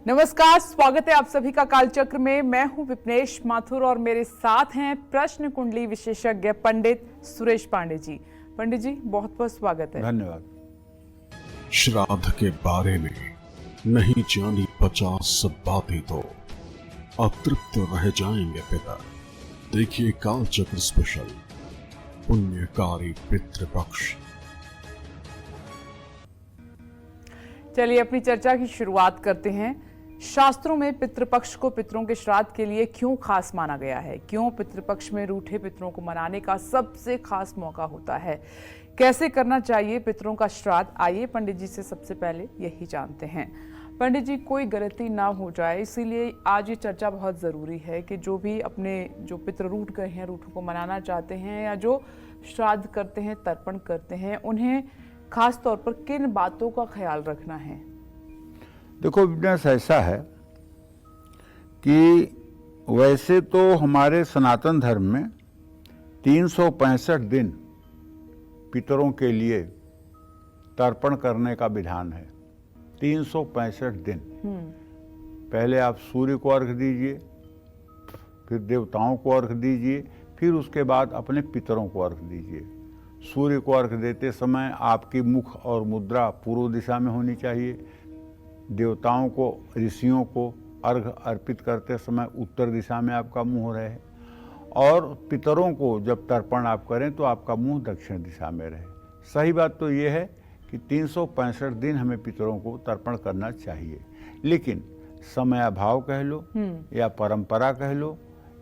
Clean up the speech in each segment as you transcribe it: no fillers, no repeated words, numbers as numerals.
नमस्कार, स्वागत है आप सभी का कालचक्र में। मैं हूं विपनेश माथुर और मेरे साथ हैं प्रश्न कुंडली विशेषज्ञ पंडित सुरेश पांडे जी। पंडित जी, बहुत बहुत स्वागत है। धन्यवाद। श्राद्ध के बारे में नहीं जानी 50 बातें तो अतृप्त रह जाएंगे पिता। देखिए कालचक्र स्पेशल पुण्यकारी पितृपक्ष। चलिए अपनी चर्चा की शुरुआत करते हैं। शास्त्रों में पितृपक्ष को पितरों के श्राद्ध के लिए क्यों खास माना गया है? क्यों पितृपक्ष में रूठे पितरों को मनाने का सबसे खास मौका होता है? कैसे करना चाहिए पितरों का श्राद्ध? आइए पंडित जी से सबसे पहले यही जानते हैं। पंडित जी, कोई गलती ना हो जाए इसीलिए आज ये चर्चा बहुत ज़रूरी है कि जो भी अपने जो पितृ रूठ गए हैं, रूठों को मनाना चाहते हैं या जो श्राद्ध करते हैं, तर्पण करते हैं, उन्हें खास तौर पर किन बातों का ख्याल रखना है? देखो बिजनेस ऐसा है कि वैसे तो हमारे सनातन धर्म में 365 दिन पितरों के लिए तर्पण करने का विधान है। 365 दिन। पहले आप सूर्य को अर्घ दीजिए, फिर देवताओं को अर्घ दीजिए, फिर उसके बाद अपने पितरों को अर्घ दीजिए। सूर्य को अर्घ देते समय आपकी मुख और मुद्रा पूर्व दिशा में होनी चाहिए। देवताओं को, ऋषियों को अर्घ अर्पित करते समय उत्तर दिशा में आपका मुंह रहे, और पितरों को जब तर्पण आप करें तो आपका मुंह दक्षिण दिशा में रहे। सही बात तो ये है कि 365 दिन हमें पितरों को तर्पण करना चाहिए, लेकिन समयाभाव कह लो या परंपरा कह लो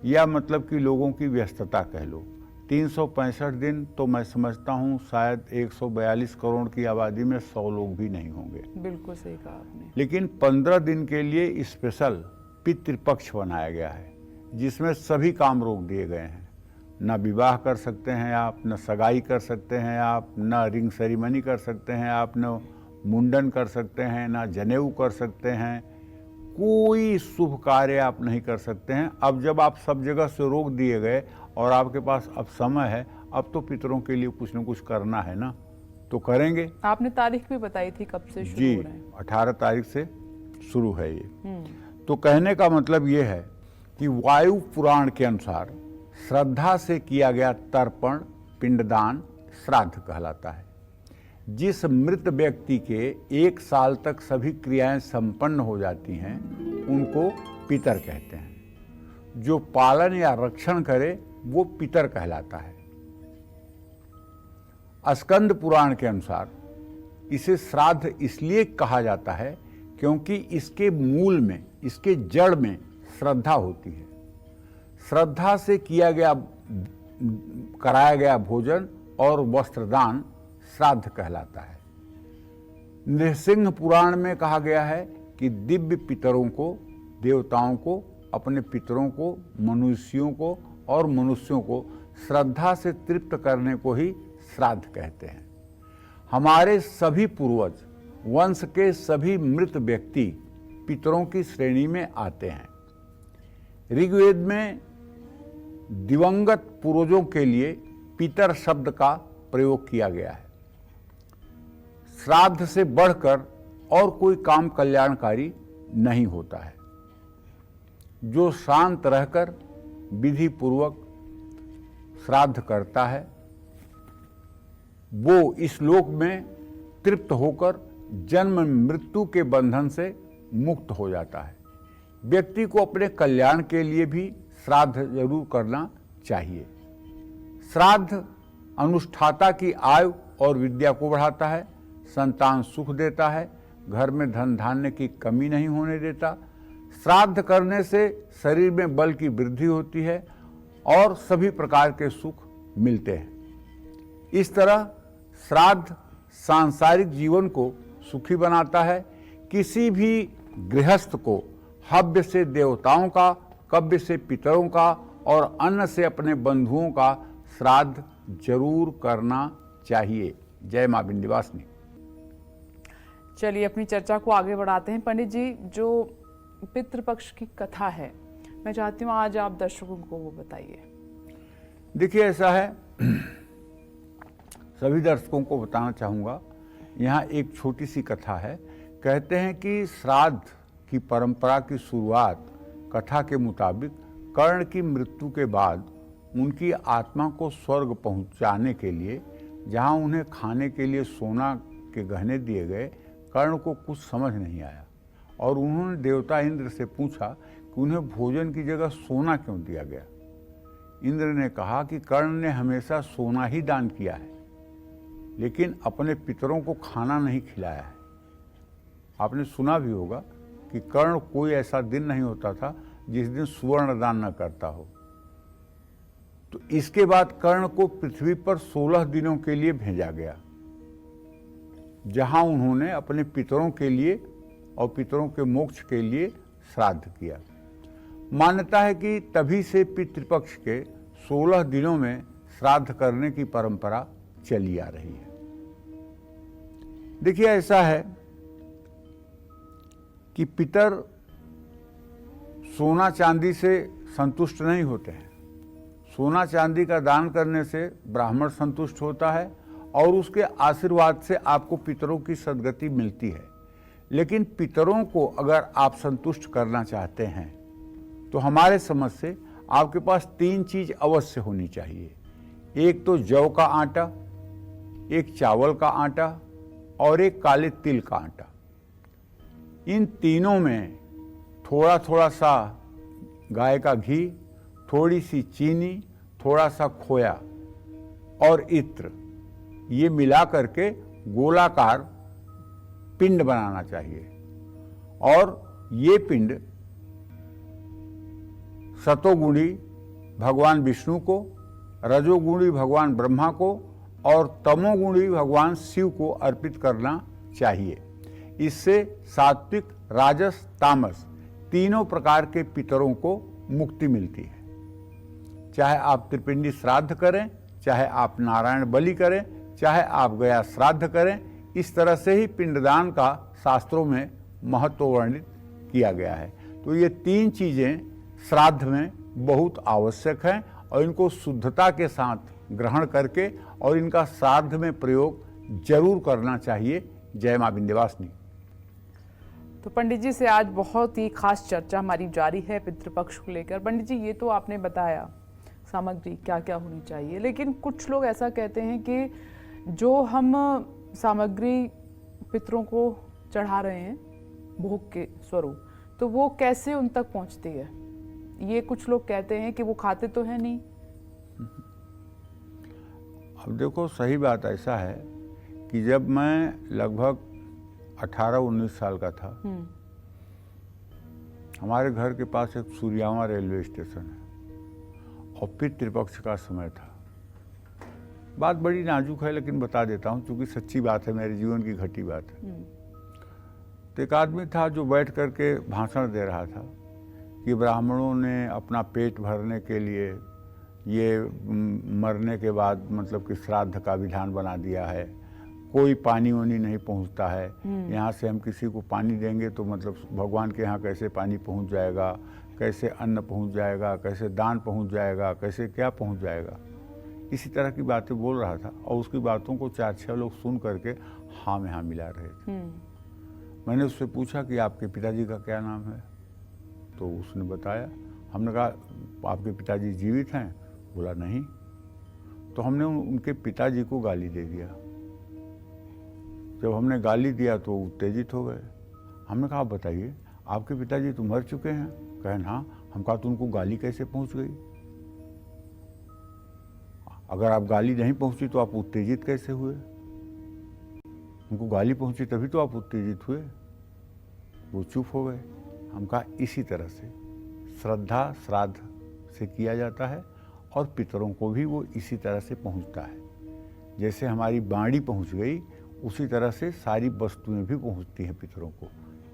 या मतलब कि लोगों की व्यस्तता कह लो, 365 दिन तो मैं समझता हूँ शायद 142 करोड़ की आबादी में 100 लोग भी नहीं होंगे। बिल्कुल सही कहा आपने। लेकिन 15 दिन के लिए स्पेशल पितृपक्ष बनाया गया है, जिसमें सभी काम रोक दिए गए हैं। न विवाह कर सकते हैं आप, न सगाई कर सकते हैं आप, न रिंग सेरिमनी कर सकते हैं आप, न मुंडन कर सकते हैं, न जनेऊ कर सकते हैं। कोई शुभ कार्य आप नहीं कर सकते हैं। अब जब आप सब जगह से रोक दिए गए और आपके पास अब समय है, अब तो पितरों के लिए कुछ न कुछ करना है ना, तो करेंगे। आपने तारीख भी बताई थी कब से शुरू जी, हो रहे हैं? 18 तारीख से शुरू है ये। तो कहने का मतलब ये है कि वायु पुराण के अनुसार श्रद्धा से किया गया तर्पण, पिंडदान श्राद्ध कहलाता है। जिस मृत व्यक्ति के 1 साल तक सभी क्रियाएं संपन्न हो जाती हैं उनको पितर कहते हैं। जो पालन या रक्षण करे वो पितर कहलाता है। स्कंद पुराण के अनुसार इसे श्राद्ध इसलिए कहा जाता है क्योंकि इसके मूल में, इसके जड़ में श्रद्धा होती है। श्रद्धा से कराया गया भोजन और वस्त्रदान श्राद्ध कहलाता है। नृसिंह पुराण में कहा गया है कि दिव्य पितरों को, देवताओं को, अपने पितरों को, मनुष्यों को और मनुष्यों को श्रद्धा से तृप्त करने को ही श्राद्ध कहते हैं। हमारे सभी पूर्वज, वंश के सभी मृत व्यक्ति पितरों की श्रेणी में आते हैं। ऋग्वेद में दिवंगत पूर्वजों के लिए पितर शब्द का प्रयोग किया गया है। श्राद्ध से बढ़कर और कोई काम कल्याणकारी नहीं होता है। जो शांत रहकर विधि पूर्वक श्राद्ध करता है वो इस लोक में तृप्त होकर जन्म मृत्यु के बंधन से मुक्त हो जाता है। व्यक्ति को अपने कल्याण के लिए भी श्राद्ध जरूर करना चाहिए। श्राद्ध अनुष्ठाता की आयु और विद्या को बढ़ाता है, संतान सुख देता है, घर में धन धान्य की कमी नहीं होने देता। श्राद्ध करने से शरीर में बल की वृद्धि होती है और सभी प्रकार के सुख मिलते हैं। इस तरह श्राद्ध सांसारिक जीवन को सुखी बनाता है। किसी भी गृहस्थ को हव्य से देवताओं का, कव्य से पितरों का और अन्न से अपने बंधुओं का श्राद्ध जरूर करना चाहिए। जय मां विंध्यवासिनी। चलिए अपनी चर्चा को आगे बढ़ाते हैं। पंडित जी, जो पितृपक्ष की कथा है, मैं चाहती हूँ आज आप दर्शकों को वो बताइए। देखिए ऐसा है, सभी दर्शकों को बताना चाहूँगा। यहाँ एक छोटी सी कथा है। कहते हैं कि श्राद्ध की परंपरा की शुरुआत कथा के मुताबिक कर्ण की मृत्यु के बाद उनकी आत्मा को स्वर्ग पहुंचाने के लिए जहां उन्हें खाने के लिए सोना के गहने दिए गए, कर्ण को कुछ समझ नहीं आया और उन्होंने देवता इंद्र से पूछा कि उन्हें भोजन की जगह सोना क्यों दिया गया। इंद्र ने कहा कि कर्ण ने हमेशा सोना ही दान किया है, लेकिन अपने पितरों को खाना नहीं खिलाया है। आपने सुना भी होगा कि कर्ण कोई ऐसा दिन नहीं होता था जिस दिन सुवर्ण दान न करता हो। तो इसके बाद कर्ण को पृथ्वी पर 16 दिनों के लिए भेजा गया, जहां उन्होंने अपने पितरों के लिए और पितरों के मोक्ष के लिए श्राद्ध किया। मान्यता है कि तभी से पितृपक्ष के 16 दिनों में श्राद्ध करने की परंपरा चली आ रही है। देखिए, ऐसा है कि पितर सोना चांदी से संतुष्ट नहीं होते हैं। सोना चांदी का दान करने से ब्राह्मण संतुष्ट होता है और उसके आशीर्वाद से आपको पितरों की सद्गति मिलती है। लेकिन पितरों को अगर आप संतुष्ट करना चाहते हैं तो हमारे समझ से आपके पास 3 चीज अवश्य होनी चाहिए। एक तो जौ का आटा, एक चावल का आटा और एक काले तिल का आटा। इन तीनों में थोड़ा थोड़ा सा गाय का घी, थोड़ी सी चीनी, थोड़ा सा खोया और इत्र, ये मिला करके गोलाकार पिंड बनाना चाहिए। और ये पिंड सतोगुणी भगवान विष्णु को, रजोगुणी भगवान ब्रह्मा को और तमोगुणी भगवान शिव को अर्पित करना चाहिए। इससे सात्विक, राजस, तामस तीनों प्रकार के पितरों को मुक्ति मिलती है। चाहे आप त्रिपिंडी श्राद्ध करें, चाहे आप नारायण बलि करें, चाहे आप गया श्राद्ध करें, इस तरह से ही पिंडदान का शास्त्रों में महत्व वर्णित किया गया है। तो ये 3 चीजें श्राद्ध में बहुत आवश्यक हैं और इनको शुद्धता के साथ ग्रहण करके और इनका श्राद्ध में प्रयोग जरूर करना चाहिए। जय मां विंध्यवासिनी। तो पंडित जी से आज बहुत ही खास चर्चा हमारी जारी है पितृपक्ष को लेकर। पंडित जी, ये तो आपने बताया सामग्री क्या क्या होनी चाहिए, लेकिन कुछ लोग ऐसा कहते हैं कि जो हम सामग्री पितरों को चढ़ा रहे हैं भोग के स्वरूप, तो वो कैसे उन तक पहुंचती है? ये कुछ लोग कहते हैं कि वो खाते तो है नहीं। अब देखो, सही बात ऐसा है कि जब मैं लगभग 18-19 साल का था, हमारे घर के पास एक सूर्यावा रेलवे स्टेशन है और पितृपक्ष का समय था। बात बड़ी नाजुक है लेकिन बता देता हूँ, क्योंकि सच्ची बात है, मेरे जीवन की घटी बात है। तो एक आदमी था जो बैठ करके भाषण दे रहा था कि ब्राह्मणों ने अपना पेट भरने के लिए ये मरने के बाद मतलब कि श्राद्ध का विधान बना दिया है। कोई पानी वानी नहीं पहुंचता है, यहाँ से हम किसी को पानी देंगे तो मतलब भगवान के यहाँ कैसे पानी पहुंच जाएगा, कैसे अन्न पहुंच जाएगा, कैसे दान पहुंच जाएगा, कैसे क्या पहुंच जाएगा। इसी तरह की बातें बोल रहा था और उसकी बातों को 4-6 लोग सुन करके हाँ में हाँ मिला रहे थे। मैंने उससे पूछा कि आपके पिताजी का क्या नाम है, तो उसने बताया। हमने कहा आपके पिताजी जीवित हैं? बोला नहीं। तो हमने उनके पिताजी को गाली दे दिया। जब हमने गाली दिया तो उत्तेजित हो गए। हमने कहा बताइए आपके पिताजी तो मर चुके हैं? कहें हाँ। हम कहा तो उनको गाली कैसे पहुंच गई? अगर आप गाली नहीं पहुंची तो आप उत्तेजित कैसे हुए? उनको गाली पहुंची तभी तो आप उत्तेजित हुए। वो चुप हो गए। हम कहा इसी तरह से श्रद्धा श्राद्ध से किया जाता है और पितरों को भी वो इसी तरह से पहुंचता है। जैसे हमारी बाणी पहुंच गई उसी तरह से सारी वस्तुएं भी पहुंचती हैं पितरों को।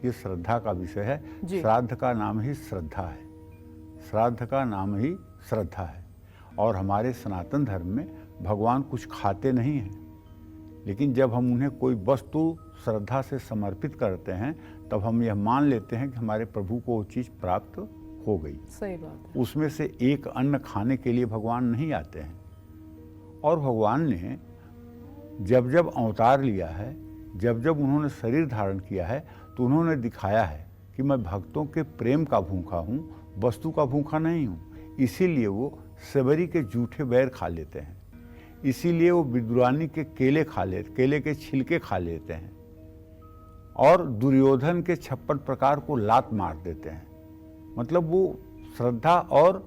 ये श्रद्धा का विषय है। श्राद्ध का नाम ही श्रद्धा है। श्राद्ध का नाम ही श्रद्धा है। और हमारे सनातन धर्म में भगवान कुछ खाते नहीं हैं, लेकिन जब हम उन्हें कोई वस्तु श्रद्धा से समर्पित करते हैं तब हम यह मान लेते हैं कि हमारे प्रभु को वो चीज़ प्राप्त हो गई। सही बात है। उसमें से एक अन्न खाने के लिए भगवान नहीं आते हैं। और भगवान ने जब जब अवतार लिया है, जब जब उन्होंने शरीर धारण किया है, तो उन्होंने दिखाया है कि मैं भक्तों के प्रेम का भूखा हूँ, वस्तु का भूखा नहीं हूँ। इसीलिए वो सबरी के जूठे बैर खा लेते हैं, इसीलिए वो विदुरानी के केले के छिलके खा लेते हैं और दुर्योधन के 56 प्रकार को लात मार देते हैं। मतलब वो श्रद्धा और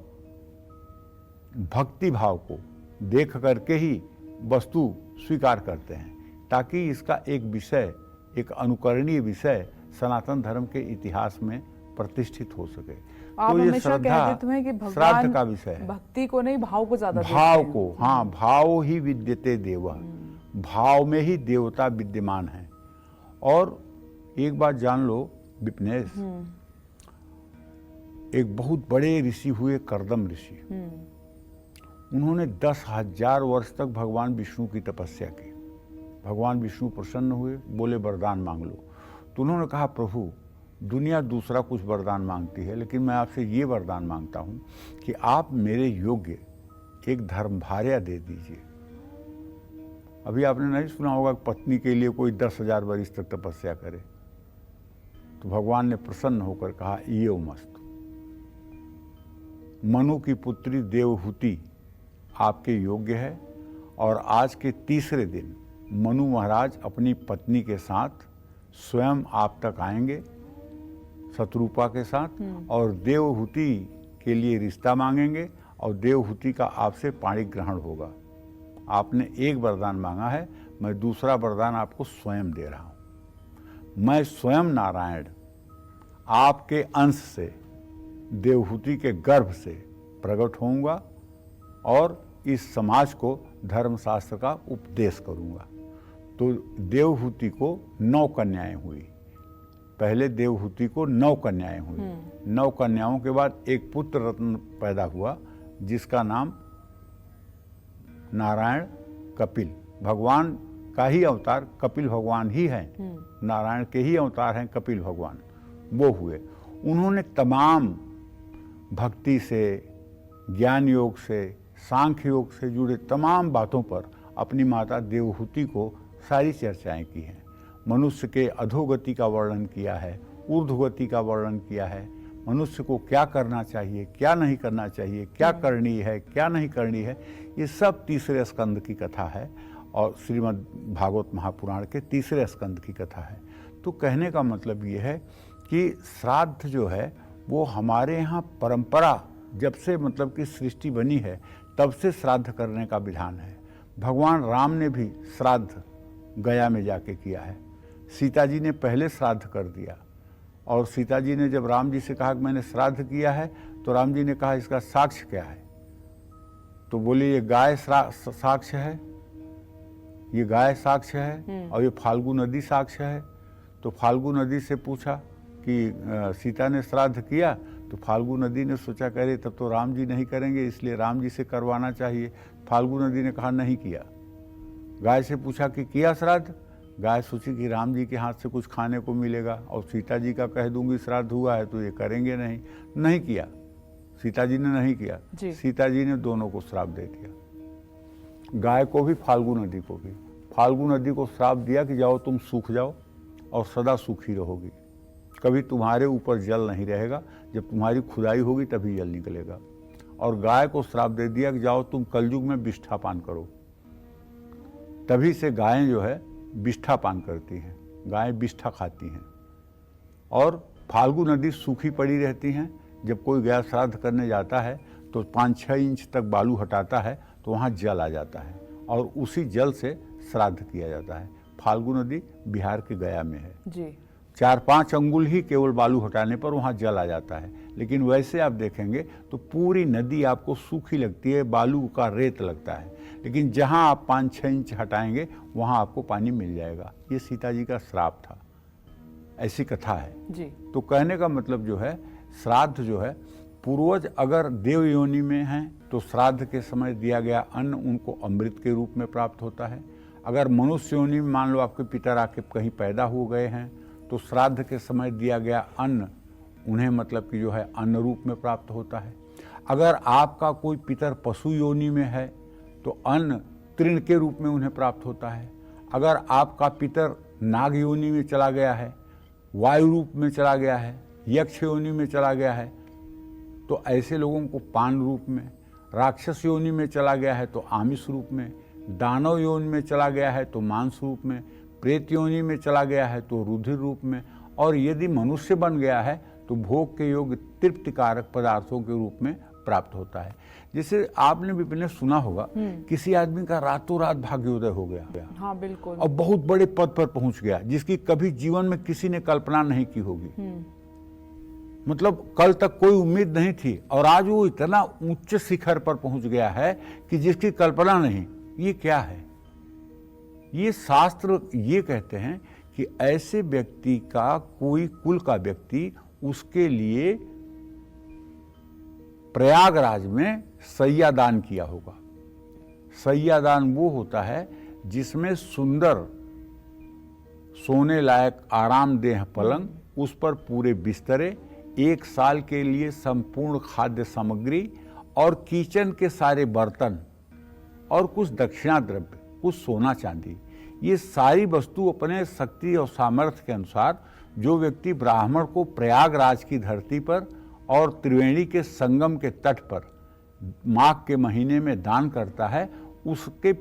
भक्ति भाव को देख करके ही वस्तु स्वीकार करते हैं, ताकि इसका एक विषय, एक अनुकरणीय विषय सनातन धर्म के इतिहास में प्रतिष्ठित हो सके। आप तो ये हमेशा श्रद्धा कहते हैं कि भगवान श्राद्ध का विषय है। भक्ति को नहीं, भाव को ज्यादा भाव को, हाँ, भाव ही विद्यते देव, भाव में ही देवता विद्यमान है। और एक बात जान लो विपनेश, एक बहुत बड़े ऋषि हुए कर्दम ऋषि, उन्होंने 10,000 वर्ष तक भगवान विष्णु की तपस्या की। भगवान विष्णु प्रसन्न हुए, बोले वरदान मांग लो। तो उन्होंने कहा प्रभु दुनिया दूसरा कुछ वरदान मांगती है, लेकिन मैं आपसे ये वरदान मांगता हूँ कि आप मेरे योग्य एक धर्म भार्या दे दीजिए। अभी आपने नहीं सुना होगा पत्नी के लिए कोई 10,000 वर्ष तक तपस्या करे। तो भगवान ने प्रसन्न होकर कहा ये मस्तु, मनु की पुत्री देवहूति आपके योग्य है। और आज के तीसरे दिन मनु महाराज अपनी पत्नी के साथ स्वयं आप तक आएंगे शत्रुपा के साथ, और देवहूति के लिए रिश्ता मांगेंगे और देवहूति का आपसे पाणी ग्रहण होगा। आपने एक वरदान मांगा है, मैं दूसरा वरदान आपको स्वयं दे रहा हूं। मैं स्वयं नारायण आपके अंश से देवहूति के गर्भ से प्रकट होऊंगा और इस समाज को धर्मशास्त्र का उपदेश करूंगा। तो देवहूति को 9 कन्याएं हुई। पहले देवहूति को 9 कन्याएं हुई। 9 कन्याओं के बाद एक पुत्र रत्न पैदा हुआ जिसका नाम नारायण कपिल, भगवान का ही अवतार कपिल भगवान ही हैं, नारायण के ही अवतार हैं कपिल भगवान, वो हुए। उन्होंने तमाम भक्ति से, ज्ञान योग से, सांख्य योग से जुड़े तमाम बातों पर अपनी माता देवहूति को सारी चर्चाएं की हैं। मनुष्य के अधोगति का वर्णन किया है, ऊर्ध्वगति का वर्णन किया है, मनुष्य को क्या करना चाहिए, क्या नहीं करना चाहिए, क्या करनी है, क्या नहीं करनी है, ये सब तीसरे स्कंद की कथा है और श्रीमद् भागवत महापुराण के तीसरे स्कंद की कथा है। तो कहने का मतलब ये है कि श्राद्ध जो है वो हमारे यहाँ परंपरा, जब से मतलब कि सृष्टि बनी है तब से श्राद्ध करने का विधान है। भगवान राम ने भी श्राद्ध गया में जाके किया है। सीता जी ने पहले श्राद्ध कर दिया और सीता जी ने जब राम जी से कहा कि मैंने श्राद्ध किया है, तो राम जी ने कहा इसका साक्ष्य क्या है? तो बोले ये गाय साक्ष्य है, ये गाय साक्ष्य है और ये फाल्गु नदी साक्ष्य है। तो फाल्गु नदी से पूछा कि सीता ने श्राद्ध किया, तो फाल्गु नदी ने सोचा करे तब तो राम जी नहीं करेंगे, इसलिए राम जी से करवाना चाहिए। फाल्गु नदी ने कहा नहीं किया। गाय से पूछा कि किया श्राद्ध? गाय सोची कि राम जी के हाथ से कुछ खाने को मिलेगा और सीता जी का कह दूंगी श्राद्ध हुआ है तो ये करेंगे नहीं, नहीं किया। सीता जी ने नहीं किया, सीता जी ने दोनों को श्राप दे दिया, गाय को भी फाल्गु नदी को भी। फाल्गु नदी को श्राप दिया कि जाओ तुम सूख जाओ और सदा सूखी रहोगी, कभी तुम्हारे ऊपर जल नहीं रहेगा, जब तुम्हारी खुदाई होगी तभी जल निकलेगा। और गाय को श्राप दे दिया कि जाओ तुम कलयुग में विष्ठा पान करो। तभी से गायें जो है विष्ठा पान करती हैं, गायें विष्ठा खाती हैं। और फाल्गु नदी सूखी पड़ी रहती हैं। जब कोई गाय श्राद्ध करने जाता है तो 5-6 इंच तक बालू हटाता है तो वहाँ जल आ जाता है और उसी जल से श्राद्ध किया जाता है। फाल्गु नदी बिहार के गया में है जी। 4-5 अंगुल ही केवल बालू हटाने पर वहाँ जल आ जाता है, लेकिन वैसे आप देखेंगे तो पूरी नदी आपको सूखी लगती है, बालू का रेत लगता है। लेकिन जहाँ आप 5-6 इंच हटाएंगे वहाँ आपको पानी मिल जाएगा। ये सीता जी का श्राप था, ऐसी कथा है जी। तो कहने का मतलब जो है श्राद्ध जो है, पूर्वज अगर देव योनि में हैं तो श्राद्ध के समय दिया गया अन्न उनको अमृत के रूप में प्राप्त होता है। अगर मनुष्य योनि में मान लो आपके पितर आके कहीं पैदा हो गए हैं तो श्राद्ध के समय दिया गया अन्न उन्हें मतलब कि जो है अन्न रूप में प्राप्त होता है। अगर आपका कोई पितर पशु योनि में है तो अन्न तृण के रूप में उन्हें प्राप्त होता है। अगर आपका पितर नाग योनि में चला गया है, वायु रूप में चला गया है, यक्ष योनि में चला गया है तो ऐसे लोगों को पान रूप में, राक्षस योनि में चला गया है तो आमिष रूप में, दानव योनि में चला गया है तो मांस रूप में, प्रेत योनि में चला गया है तो रुधिर रूप में, और यदि मनुष्य बन गया है तो भोग के योग्य तृप्तिकारक पदार्थों के रूप में प्राप्त होता है। जैसे आपने भी पहले सुना होगा किसी आदमी का रातों रात भाग्योदय हो गया, हाँ बिल्कुल, और बहुत बड़े पद पर पहुंच गया जिसकी कभी जीवन में किसी ने कल्पना नहीं की होगी। मतलब कल तक कोई उम्मीद नहीं थी और आज वो इतना उच्च शिखर पर पहुंच गया है कि जिसकी कल्पना नहीं। ये क्या है? ये शास्त्र ये कहते हैं कि ऐसे व्यक्ति का, कोई कुल का व्यक्ति, उसके लिए प्रयागराज में सैयादान किया होगा। सैयादान वो होता है जिसमें सुंदर सोने लायक आरामदेह पलंग, उस पर पूरे बिस्तरे, 1 साल के लिए संपूर्ण खाद्य सामग्री और किचन के सारे बर्तन और कुछ दक्षिणा द्रव्य, कुछ सोना चांदी, ये सारी वस्तु अपने शक्ति और सामर्थ्य के अनुसार जो व्यक्ति ब्राह्मण को प्रयागराज की धरती पर और त्रिवेणी के संगम के तट पर माघ के महीने में दान करता है, उसके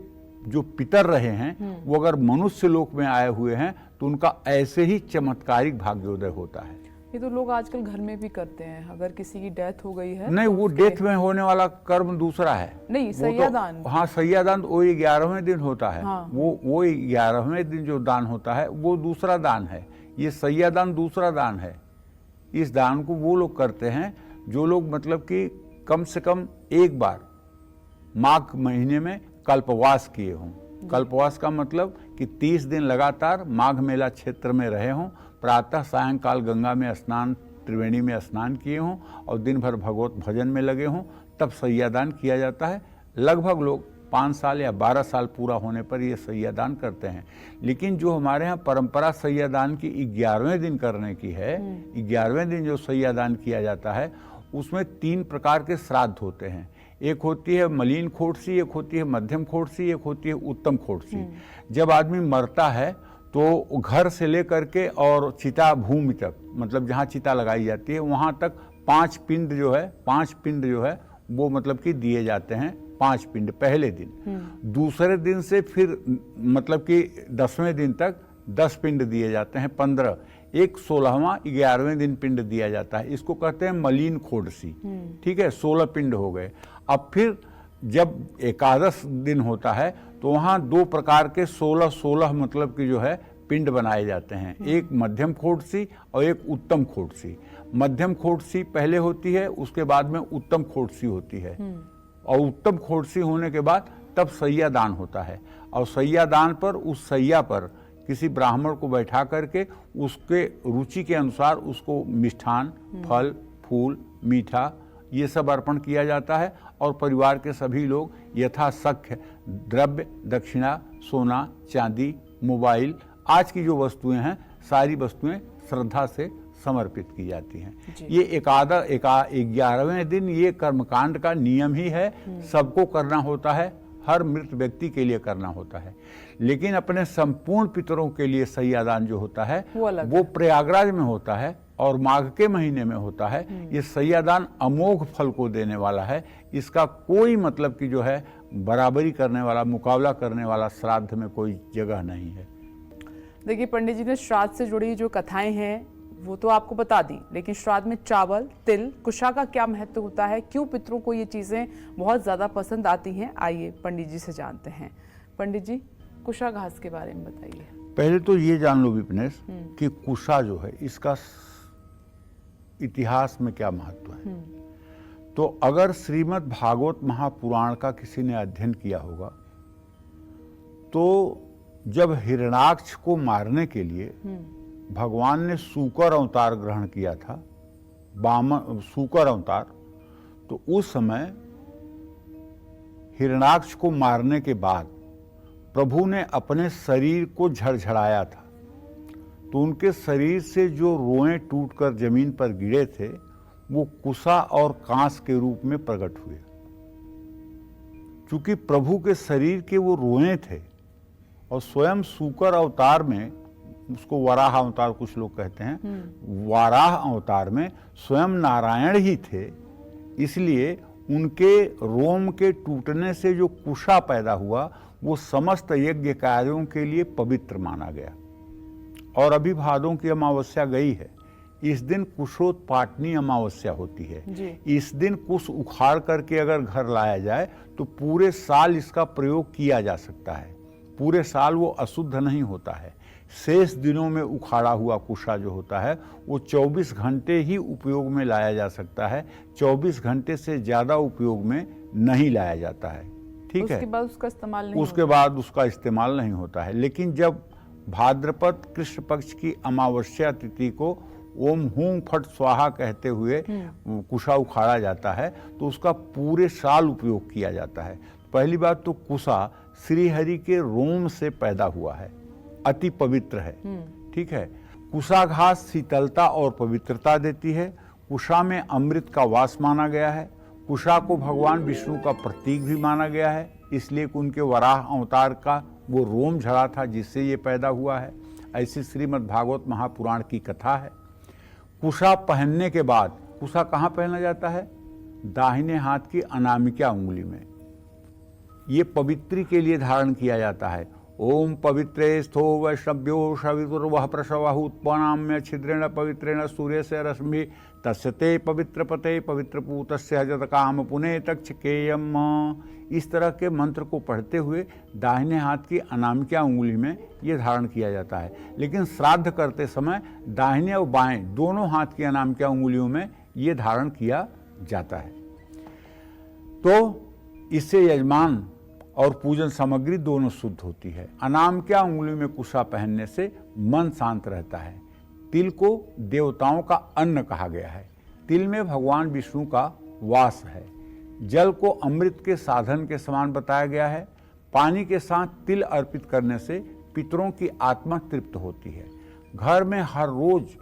जो पितर रहे हैं वो अगर मनुष्य लोक में आए हुए हैं तो उनका ऐसे ही चमत्कारिक भाग्योदय होता है। ये तो लोग आजकल घर में भी करते हैं, अगर किसी की डेथ हो गई है नहीं, वो डेथ में होने वाला कर्म दूसरा है। नहीं, सैयादान, हाँ सैयादान वो 11वें दिन होता है। हाँ। वो 11वें दिन जो दान होता है वो दूसरा दान है। ये सैयादान दूसरा दान है। इस दान को वो लोग करते हैं जो लोग मतलब कि कम से कम एक बार माघ महीने में कल्पवास किए हों। कल्पवास का मतलब कि 30 दिन लगातार माघ मेला क्षेत्र में रहे हों, प्रातः सायंकाल गंगा में स्नान, त्रिवेणी में स्नान किए हों और दिन भर भगवत भजन में लगे हों, तब सैयादान किया जाता है। लगभग लोग 5 साल या 12 साल पूरा होने पर ये सैयादान करते हैं। लेकिन जो हमारे यहाँ परंपरा सैयादान की 11वें दिन करने की है, 11वें दिन जो सैयादान किया जाता है उसमें 3 प्रकार के श्राद्ध होते हैं। एक होती है मलिन खोटसी, एक होती है मध्यम खोटसी, एक होती है उत्तम खोटसी। जब आदमी मरता है तो घर से लेकर के और चिता भूमि तक, मतलब जहाँ चिता लगाई जाती है वहाँ तक 5 पिंड जो है वो मतलब कि दिए जाते हैं। 5 पिंड पहले दिन। दूसरे दिन से फिर मतलब कि 10वें दिन तक 10 पिंड दिए जाते हैं। 15, एक 16वां 11वें दिन पिंड दिया जाता है। इसको कहते हैं मलिन खोडसी। ठीक है, 16 पिंड हो गए। अब फिर जब एकादश दिन होता है तो वहाँ 2 प्रकार के 16 मतलब कि जो है पिंड बनाए जाते हैं। एक मध्यम खोडसी और एक उत्तम खोडसी। मध्यम खोडसी पहले होती है, उसके बाद में उत्तम खोडसी होती है। और उत्तम खोडसी होने के बाद तब सैयादान होता है। और सैयादान पर, उस सैया पर किसी ब्राह्मण को बैठा करके उसके रुचि के अनुसार उसको मिष्ठान, फल, फूल, मीठा ये सब अर्पण किया जाता है। और परिवार के सभी लोग यथाशक्य द्रव्य, दक्षिणा, सोना, चांदी, मोबाइल, आज की जो वस्तुएं हैं सारी वस्तुएं श्रद्धा से समर्पित की जाती हैं। ये 11वें दिन ये कर्मकांड का नियम ही है, सबको करना होता है, हर मृत व्यक्ति के लिए करना होता है। लेकिन अपने संपूर्ण पितरों के लिए सैयादान जो होता है वो प्रयागराज में होता है और माघ के महीने में होता है। ये सैयादान अमोघ फल को देने वाला है। इसका कोई मतलब कि जो है बराबरी करने वाला, मुकाबला करने वाला श्राद्ध में कोई जगह नहीं है। देखिए पंडित जी ने श्राद्ध से जुड़ी जो कथाएं हैं वो तो आपको बता दी, लेकिन श्राद्ध में चावल, तिल, कुशा का क्या महत्व होता है, क्यों पितरों को ये चीजें बहुत ज्यादा पसंद आती हैं, आइए पंडित जी से जानते हैं। पंडित जी, कुशा घास के बारे में बताइए। पहले तो ये जान लो विपनेश कि कुशा जो है इसका इतिहास में क्या महत्व है। तो अगर श्रीमद् भागवत महापुराण का किसी ने अध्ययन किया होगा तो जब हिरण्याक्ष को मारने के लिए भगवान ने सूकर अवतार ग्रहण किया था, सूकर अवतार, तो उस समय हिरण्याक्ष को मारने के बाद प्रभु ने अपने शरीर को झड़झड़ाया था। तो उनके शरीर से जो रोएं टूटकर जमीन पर गिरे थे वो कुशा और कांस के रूप में प्रकट हुए। चूंकि प्रभु के शरीर के वो रोएं थे और स्वयं सूकर अवतार में उसको वराह अवतार कुछ लोग कहते हैं, वराह अवतार में स्वयं नारायण ही थे, इसलिए उनके रोम के टूटने से जो कुशा पैदा हुआ वो समस्त यज्ञ कार्यों के लिए पवित्र माना गया। और अभी भादों की अमावस्या गई है, इस दिन कुशोत्पाटनी अमावस्या होती है। इस दिन कुश उखाड़ करके अगर घर लाया जाए तो पूरे साल इसका प्रयोग किया जा सकता है, पूरे साल वो अशुद्ध नहीं होता है। शेष दिनों में उखाड़ा हुआ कुशा जो होता है वो 24 घंटे ही उपयोग में लाया जा सकता है, 24 घंटे से ज़्यादा उपयोग में नहीं लाया जाता है। ठीक है, उसके बाद उसका इस्तेमाल नहीं उसके बाद उसका इस्तेमाल नहीं होता है। लेकिन जब भाद्रपद कृष्ण पक्ष की अमावस्या तिथि को ओम हूं फट स्वाहा कहते हुए कुशा उखाड़ा जाता है तो उसका पूरे साल उपयोग किया जाता है। पहली बात तो कुशा श्रीहरि के रोम से पैदा हुआ है, अति पवित्र है। ठीक है, कुशा घास शीतलता और पवित्रता देती है। कुशा में अमृत का वास माना गया है। कुशा को भगवान विष्णु का प्रतीक भी माना गया है, इसलिए उनके वराह अवतार का वो रोम झड़ा था जिससे ये पैदा हुआ है। ऐसी श्रीमद् भागवत महापुराण की कथा है। कुशा पहनने के बाद, कुशा कहाँ पहना जाता है? दाहिने हाथ की अनामिका उंगली में। ये पवित्री के लिए धारण किया जाता है। ओम पवित्रे स्थो वैष्णव्यो सवितुर्वः प्रसवः उत्पन्नाम्य छिद्रेण पवित्रेण सूर्य से रश्मि तस्यते पवित्र पते पवित्र पूतस्य हजत काम पुने तक्षकेयम। इस तरह के मंत्र को पढ़ते हुए दाहिने हाथ की अनामिका उंगली में ये धारण किया जाता है। लेकिन श्राद्ध करते समय दाहिने और बाएं दोनों हाथ की अनामिका उंगलियों में ये धारण किया जाता है। तो इससे यजमान और पूजन सामग्री दोनों शुद्ध होती है। अनामिका उंगली में कुशा पहनने से मन शांत रहता है। तिल को देवताओं का अन्न कहा गया है। तिल में भगवान विष्णु का वास है। जल को अमृत के साधन के समान बताया गया है। पानी के साथ तिल अर्पित करने से पितरों की आत्मा तृप्त होती है। घर में हर रोज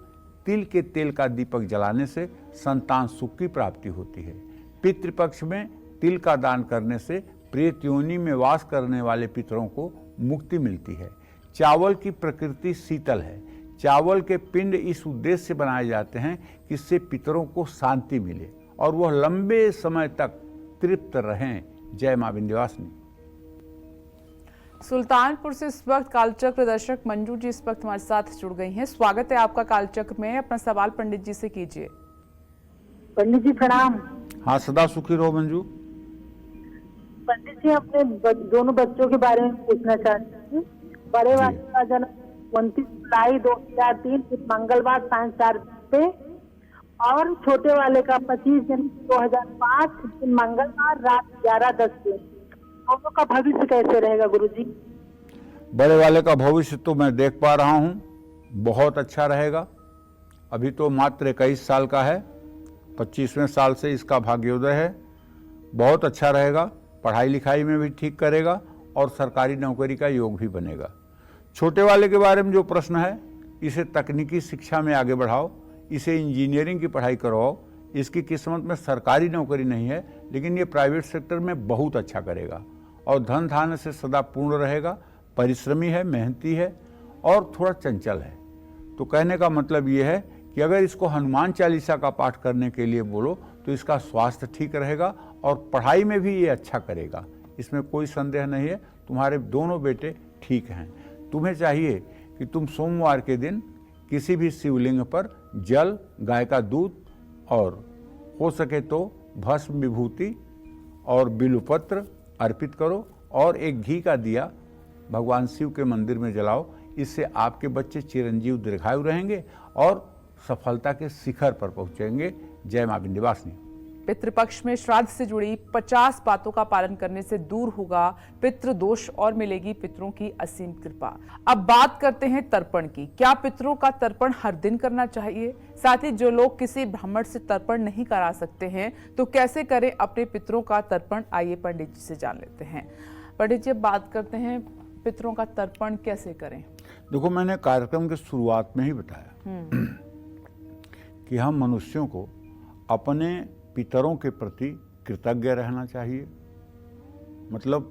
तिल के तेल का दीपक जलाने से संतान सुख की प्राप्ति होती है। पितृपक्ष में तिल का दान करने से प्रेत योनि में वास करने वाले पितरों को मुक्ति मिलती है। चावल की प्रकृति शीतल है। चावल के पिंड इस उद्देश्य से बनाए जाते हैं कि इससे पितरों को शांति मिले और वह लंबे समय तक तृप्त रहें। जय मां विंध्यवासिनी। सुल्तानपुर से इस वक्त कालचक्र दर्शक मंजू जी इस वक्त हमारे साथ जुड़ गई हैं। स्वागत है आपका कालचक्र में। अपना सवाल पंडित जी से कीजिए। पंडित जी प्रणाम। हाँ, सदा सुखी रहो मंजू। पंडित जी, अपने दोनों बच्चों के बारे में पूछना चाहती हूँ। बड़े वाले का जन्म 29 जुलाई 2003 मंगलवार सायं 4 पे और छोटे वाले का 25 जनवरी 2005 मंगलवार रात 11:10 पे। दोनों का भविष्य कैसे रहेगा गुरुजी? बड़े वाले का भविष्य तो मैं देख पा रहा हूँ, बहुत अच्छा रहेगा। अभी तो मात्र 21 साल का है, 25वें साल से इसका भाग्योदय है। बहुत अच्छा रहेगा, पढ़ाई लिखाई में भी ठीक करेगा और सरकारी नौकरी का योग भी बनेगा। छोटे वाले के बारे में जो प्रश्न है, इसे तकनीकी शिक्षा में आगे बढ़ाओ, इसे इंजीनियरिंग की पढ़ाई करवाओ। इसकी किस्मत में सरकारी नौकरी नहीं है, लेकिन ये प्राइवेट सेक्टर में बहुत अच्छा करेगा और धन धान्य से सदा पूर्ण रहेगा। परिश्रमी है, मेहनती है और थोड़ा चंचल है। तो कहने का मतलब ये है कि अगर इसको हनुमान चालीसा का पाठ करने के लिए बोलो तो इसका स्वास्थ्य ठीक रहेगा और पढ़ाई में भी ये अच्छा करेगा। इसमें कोई संदेह नहीं है। तुम्हारे दोनों बेटे ठीक हैं। तुम्हें चाहिए कि तुम सोमवार के दिन किसी भी शिवलिंग पर जल, गाय का दूध और हो सके तो भस्म विभूति और बिल्वपत्र अर्पित करो और एक घी का दिया भगवान शिव के मंदिर में जलाओ। इससे आपके बच्चे चिरंजीव दीर्घायु रहेंगे और सफलता के शिखर पर पहुंचेंगे। जय मां विंध्यवासिनी। पितृपक्ष में श्राद्ध से जुड़ी 50 बातों का पालन करने से दूर होगा पितृदोष और मिलेगी पितरों की असीम कृपा। अब बात करते हैं तर्पण की। क्या पितरों का तर्पण हर दिन करना चाहिए? साथ ही जो लोग किसी ब्राह्मण से तर्पण नहीं करा सकते हैं तो कैसे करें अपने पितरों का तर्पण? आइए पंडित जी से जान लेते हैं। पंडित जी, बात करते हैं पितरों का तर्पण कैसे करें। देखो, मैंने कार्यक्रम के शुरुआत में ही बताया कि हम मनुष्यों को अपने पितरों के प्रति कृतज्ञ रहना चाहिए। मतलब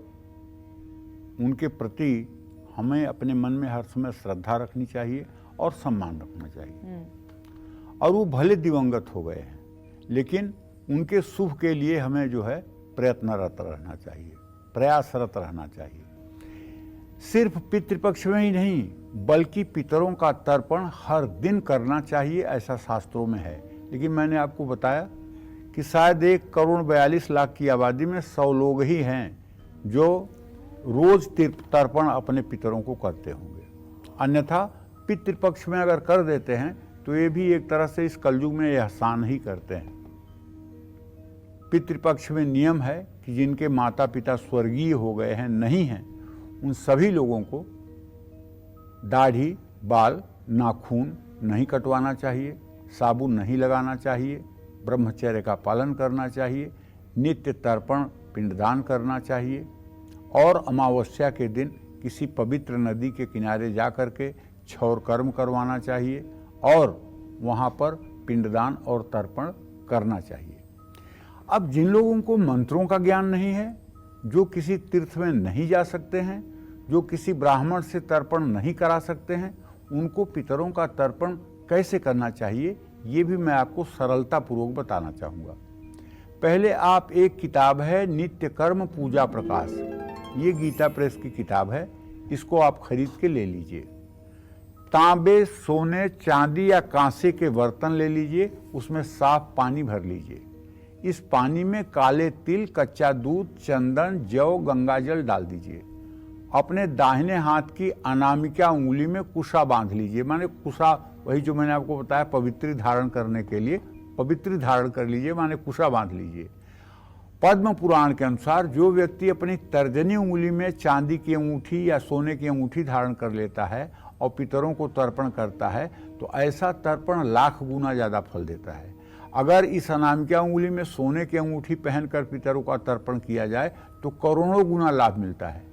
उनके प्रति हमें अपने मन में हर समय श्रद्धा रखनी चाहिए और सम्मान रखना चाहिए। और वो भले दिवंगत हो गए हैं, लेकिन उनके शुभ के लिए हमें जो है प्रयत्नरत रहना चाहिए, प्रयासरत रहना चाहिए। सिर्फ पितृपक्ष में ही नहीं, बल्कि पितरों का तर्पण हर दिन करना चाहिए, ऐसा शास्त्रों में है। लेकिन मैंने आपको बताया कि शायद 1,42,00,000 की आबादी में 100 लोग ही हैं जो रोज तर्पण अपने पितरों को करते होंगे। अन्यथा पितृपक्ष में अगर कर देते हैं तो ये भी एक तरह से इस कलयुग में एहसान ही करते हैं। पितृपक्ष में नियम है कि जिनके माता पिता स्वर्गीय हो गए हैं, नहीं हैं, उन सभी लोगों को दाढ़ी, बाल, नाखून नहीं कटवाना चाहिए, साबुन नहीं लगाना चाहिए, ब्रह्मचर्य का पालन करना चाहिए, नित्य तर्पण पिंडदान करना चाहिए और अमावस्या के दिन किसी पवित्र नदी के किनारे जा कर के क्षौर कर्म करवाना चाहिए और वहाँ पर पिंडदान और तर्पण करना चाहिए। अब जिन लोगों को मंत्रों का ज्ञान नहीं है, जो किसी तीर्थ में नहीं जा सकते हैं, जो किसी ब्राह्मण से तर्पण नहीं करा सकते हैं, उनको पितरों का तर्पण कैसे करना चाहिए ये भी मैं आपको सरलता पूर्वक बताना चाहूँगा। पहले आप एक किताब है नित्य कर्म पूजा प्रकाश, ये गीता प्रेस की किताब है, इसको आप खरीद के ले लीजिए। तांबे, सोने, चांदी या कांसे के बर्तन ले लीजिए, उसमें साफ पानी भर लीजिए। इस पानी में काले तिल, कच्चा दूध, चंदन, जौ, गंगाजल डाल दीजिए। अपने दाहिने हाथ की अनामिका उंगली में कुशा बांध लीजिए, माने कुशा वही जो मैंने आपको बताया पवित्री धारण करने के लिए, पवित्री धारण कर लीजिए, माने कुशा बांध लीजिए। पद्म पुराण के अनुसार जो व्यक्ति अपनी तर्जनी उंगली में चांदी की अंगूठी या सोने की अंगूठी धारण कर लेता है और पितरों को तर्पण करता है तो ऐसा तर्पण लाख गुना ज़्यादा फल देता है। अगर इस अनामिका उंगली में सोने की अंगूठी पहनकर पितरों का तर्पण किया जाए तो करोड़ों गुना लाभ मिलता है।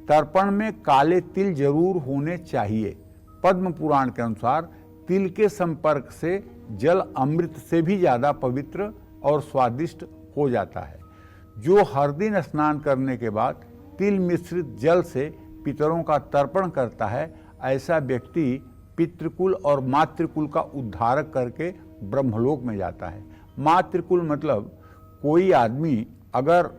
तर्पण में काले तिल जरूर होने चाहिए। पद्म पुराण के अनुसार तिल के संपर्क से जल अमृत से भी ज्यादा पवित्र और स्वादिष्ट हो जाता है। जो हर दिन स्नान करने के बाद तिल मिश्रित जल से पितरों का तर्पण करता है, ऐसा व्यक्ति पितृकुल और मातृकुल का उद्धारक करके ब्रह्मलोक में जाता है। मातृकुल मतलब कोई आदमी अगर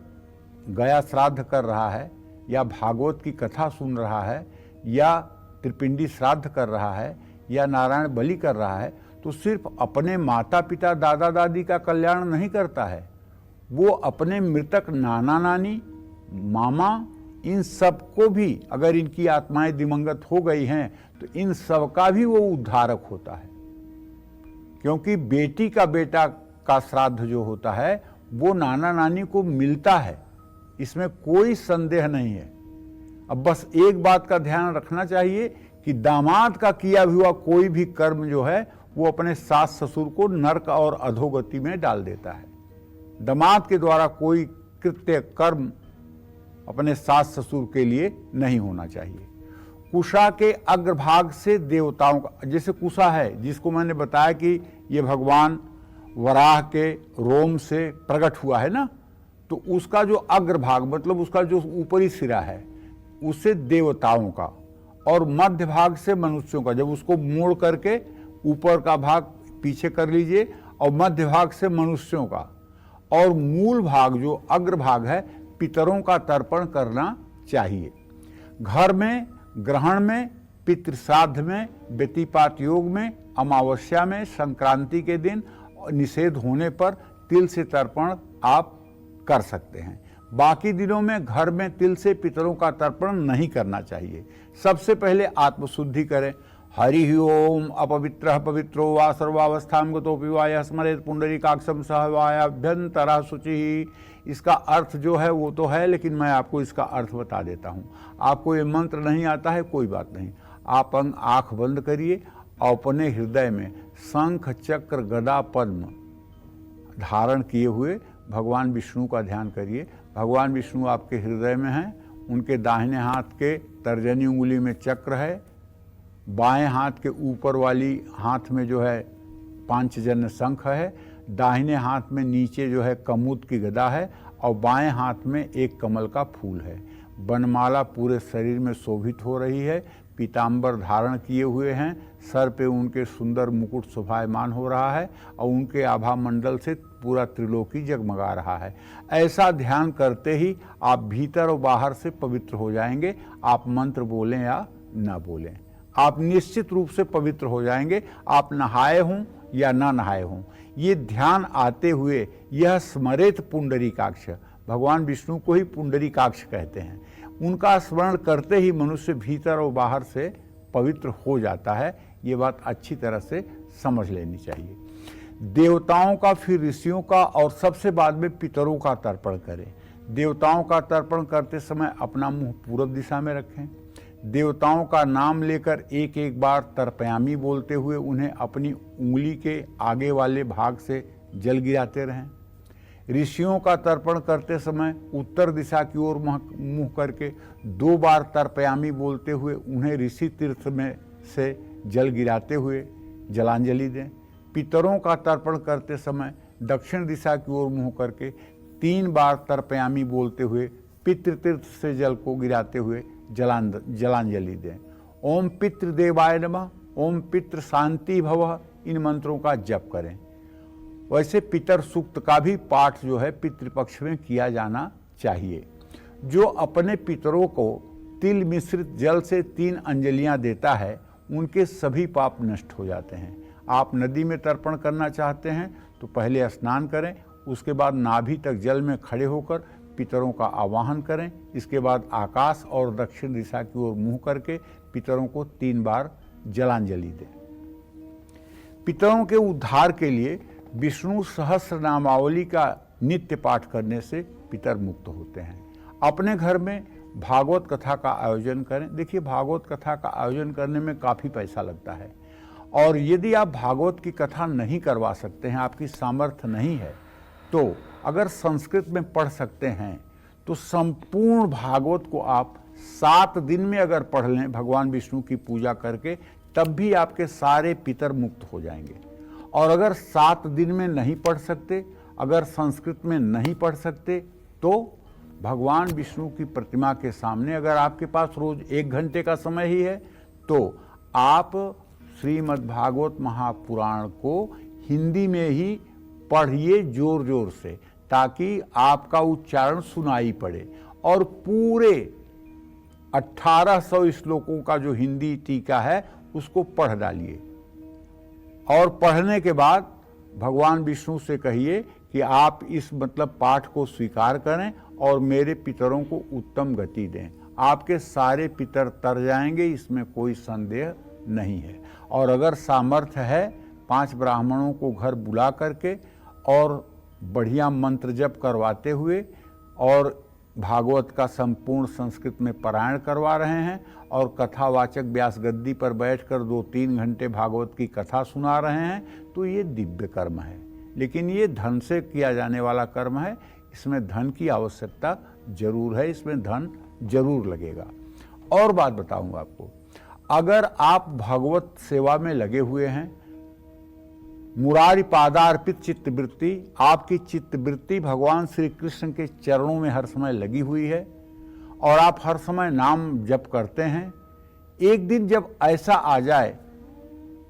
गया श्राद्ध कर रहा है या भागवत की कथा सुन रहा है या त्रिपिंडी श्राद्ध कर रहा है या नारायण बलि कर रहा है तो सिर्फ अपने माता पिता दादा दादी का कल्याण नहीं करता है, वो अपने मृतक नाना नानी, मामा, इन सबको भी, अगर इनकी आत्माएं दिवंगत हो गई हैं तो इन सब का भी वो उद्धारक होता है। क्योंकि बेटी का बेटा का श्राद्ध जो होता है वो नाना नानी को मिलता है, इसमें कोई संदेह नहीं है। अब बस एक बात का ध्यान रखना चाहिए कि दामाद का किया हुआ कोई भी कर्म जो है वो अपने सास ससुर को नरक और अधोगति में डाल देता है। दामाद के द्वारा कोई कृत्य कर्म अपने सास ससुर के लिए नहीं होना चाहिए। कुशा के अग्रभाग से देवताओं का, जैसे कुशा है जिसको मैंने बताया कि ये भगवान वराह के रोम से प्रकट हुआ है ना, तो उसका जो अग्रभाग मतलब उसका जो ऊपरी सिरा है उससे देवताओं का और मध्य भाग से मनुष्यों का, जब उसको मोड़ करके ऊपर का भाग पीछे कर लीजिए और मध्य भाग से मनुष्यों का और मूल भाग जो अग्रभाग है पितरों का तर्पण करना चाहिए। घर में, ग्रहण में, पितृश्राद्ध में, व्यतिपात योग में, अमावस्या में, संक्रांति के दिन निषेध होने पर तिल से तर्पण आप कर सकते हैं। बाकी दिनों में घर में तिल से पितरों का तर्पण नहीं करना चाहिए। सबसे पहले आत्मशुद्धि करें। हरि ओम अपवित्रः पवित्रो वा सर्वावस्थां गतोऽपि वा यः स्मरेत् पुंडरीकाक्षं सह वायाभ्यन्तरः शुचिः। इसका अर्थ जो है वो तो है, लेकिन मैं आपको इसका अर्थ बता देता हूँ। आपको ये मंत्र नहीं आता है, कोई बात नहीं, आप आँख बंद करिए और अपने हृदय में शंख चक्र गदा पद्म धारण किए हुए भगवान विष्णु का ध्यान करिए। भगवान विष्णु आपके हृदय में हैं, उनके दाहिने हाथ के तर्जनी उंगली में चक्र है, बाएं हाथ के ऊपर वाली हाथ में जो है पांचजन्य शंख है, दाहिने हाथ में नीचे जो है कमुद की गदा है और बाएं हाथ में एक कमल का फूल है। बनमाला पूरे शरीर में शोभित हो रही है, पीताम्बर धारण किए हुए हैं, सर पे उनके सुंदर मुकुट शोभायमान हो रहा है और उनके आभा मंडल से पूरा त्रिलोकी जगमगा रहा है। ऐसा ध्यान करते ही आप भीतर और बाहर से पवित्र हो जाएंगे। आप मंत्र बोलें या ना बोलें, आप निश्चित रूप से पवित्र हो जाएंगे, आप नहाए हों या ना नहाए हों। ये ध्यान आते हुए यह स्मरेत पुंडरीकाक्ष, भगवान विष्णु को ही पुंडरीकाक्ष कहते हैं, उनका स्मरण करते ही मनुष्य भीतर और बाहर से पवित्र हो जाता है। ये बात अच्छी तरह से समझ लेनी चाहिए। देवताओं का, फिर ऋषियों का और सबसे बाद में पितरों का तर्पण करें। देवताओं का तर्पण करते समय अपना मुंह पूरब दिशा में रखें। देवताओं का नाम लेकर एक एक बार तर्पयामी बोलते हुए उन्हें अपनी उंगली के आगे वाले भाग से जल गिराते रहें। ऋषियों का तर्पण करते समय उत्तर दिशा की ओर मुंह करके 2 बार तर्पयामी बोलते हुए उन्हें ऋषि तीर्थ में से जल गिराते हुए जलांजलि दें। पितरों का तर्पण करते समय दक्षिण दिशा की ओर मुंह करके 3 बार तर्पयामी बोलते हुए पितृतीर्थ से जल को गिराते हुए जलांजलि दें। ओम पितृदेवाय नमः, ओम पितृ शांति भवः, इन मंत्रों का जप करें। वैसे पितर सूक्त का भी पाठ जो है पितृपक्ष में किया जाना चाहिए। जो अपने पितरों को तिल मिश्रित जल से 3 अंजलियां देता है उनके सभी पाप नष्ट हो जाते हैं। आप नदी में तर्पण करना चाहते हैं तो पहले स्नान करें, उसके बाद नाभि तक जल में खड़े होकर पितरों का आवाहन करें। इसके बाद आकाश और दक्षिण दिशा की ओर मुंह करके पितरों को 3 बार जलांजलि दें। पितरों के उद्धार के लिए विष्णु सहस्र नामावली का नित्य पाठ करने से पितर मुक्त होते हैं। अपने घर में भागवत कथा का आयोजन करें। देखिए, भागवत कथा का आयोजन करने में काफ़ी पैसा लगता है और यदि आप भागवत की कथा नहीं करवा सकते हैं, आपकी सामर्थ्य नहीं है, तो अगर संस्कृत में पढ़ सकते हैं तो संपूर्ण भागवत को आप 7 दिन में अगर पढ़ लें भगवान विष्णु की पूजा करके, तब भी आपके सारे पितर मुक्त हो जाएंगे। और अगर 7 दिन में नहीं पढ़ सकते, अगर संस्कृत में नहीं पढ़ सकते, तो भगवान विष्णु की प्रतिमा के सामने अगर आपके पास रोज 1 घंटे का समय ही है तो आप श्रीमद् भागवत महापुराण को हिंदी में ही पढ़िए जोर जोर से, ताकि आपका उच्चारण सुनाई पड़े। और पूरे 1800 श्लोकों का जो हिंदी टीका है उसको पढ़ डालिए और पढ़ने के बाद भगवान विष्णु से कहिए कि आप इस पाठ को स्वीकार करें और मेरे पितरों को उत्तम गति दें। आपके सारे पितर तर जाएंगे, इसमें कोई संदेह नहीं है। और अगर सामर्थ्य है 5 ब्राह्मणों को घर बुला करके और बढ़िया मंत्र जप करवाते हुए और भागवत का संपूर्ण संस्कृत में पारायण करवा रहे हैं और कथावाचक व्यास गद्दी पर बैठकर 2-3 घंटे भागवत की कथा सुना रहे हैं, तो ये दिव्य कर्म है। लेकिन ये धन से किया जाने वाला कर्म है, इसमें धन की आवश्यकता जरूर है, इसमें धन जरूर लगेगा। और बात बताऊंगा आपको, अगर आप भगवत सेवा में लगे हुए हैं, मुरारी पादार्पित चित्तवृत्ति, आपकी चित्तवृत्ति भगवान श्री कृष्ण के चरणों में हर समय लगी हुई है और आप हर समय नाम जप करते हैं, एक दिन जब ऐसा आ जाए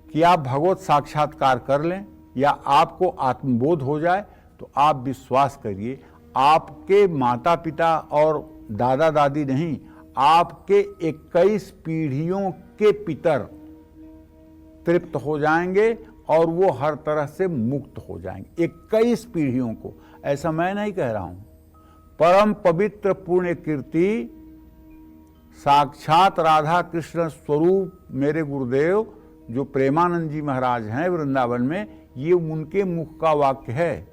कि आप भगवत साक्षात्कार कर लें या आपको आत्मबोध हो जाए, तो आप विश्वास करिए, आपके माता पिता और दादा दादी नहीं, आपके 21 पीढ़ियों के पितर तृप्त हो जाएंगे और वो हर तरह से मुक्त हो जाएंगे। 21 पीढ़ियों को, ऐसा मैं नहीं कह रहा हूं। परम पवित्र पुण्य कीर्ति साक्षात राधा कृष्ण स्वरूप मेरे गुरुदेव जो प्रेमानंद जी महाराज हैं वृंदावन में, ये उनके मुख का वाक्य है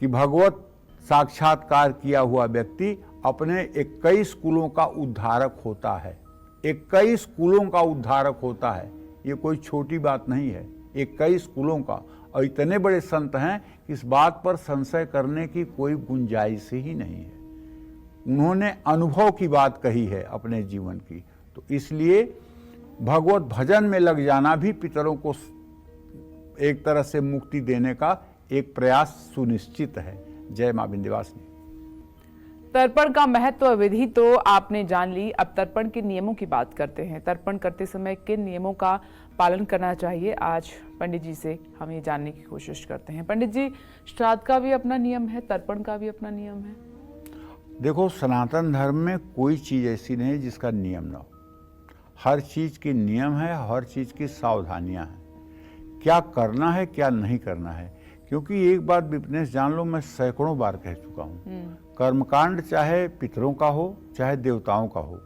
कि भगवत साक्षात्कार किया हुआ व्यक्ति अपने 21 कुलों का उद्धारक होता है। 21 कुलों का उद्धारक होता है, ये कोई छोटी बात नहीं है। 21 कुलों का, और इतने बड़े संत हैं कि इस बात पर संशय करने की कोई गुंजाइश ही नहीं है। उन्होंने अनुभव की बात कही है अपने जीवन की, तो इसलिए भगवत भजन में लग जाना भी पितरों को एक तरह से मुक्ति देने का एक प्रयास सुनिश्चित है। जय मां विंध्यवासिनी। तर्पण का महत्व विधि तो आपने जान ली। अब तर्पण के नियमों की बात करते हैं। तर्पण करते समय किन नियमों का पालन करना चाहिए, आज पंडित जी से हम ये जानने की कोशिश करते हैं। पंडित जी, श्राद्ध का भी अपना नियम है, तर्पण का भी अपना नियम है। देखो, सनातन धर्म में कोई चीज़ ऐसी नहीं है जिसका नियम ना हो। हर चीज़ के नियम है, हर चीज़ की सावधानियां हैं, क्या करना है क्या नहीं करना है। क्योंकि एक बात विपनेश जान लो, मैं सैकड़ों बार कह चुका हूँ, कर्मकांड चाहे पितरों का हो चाहे देवताओं का हो,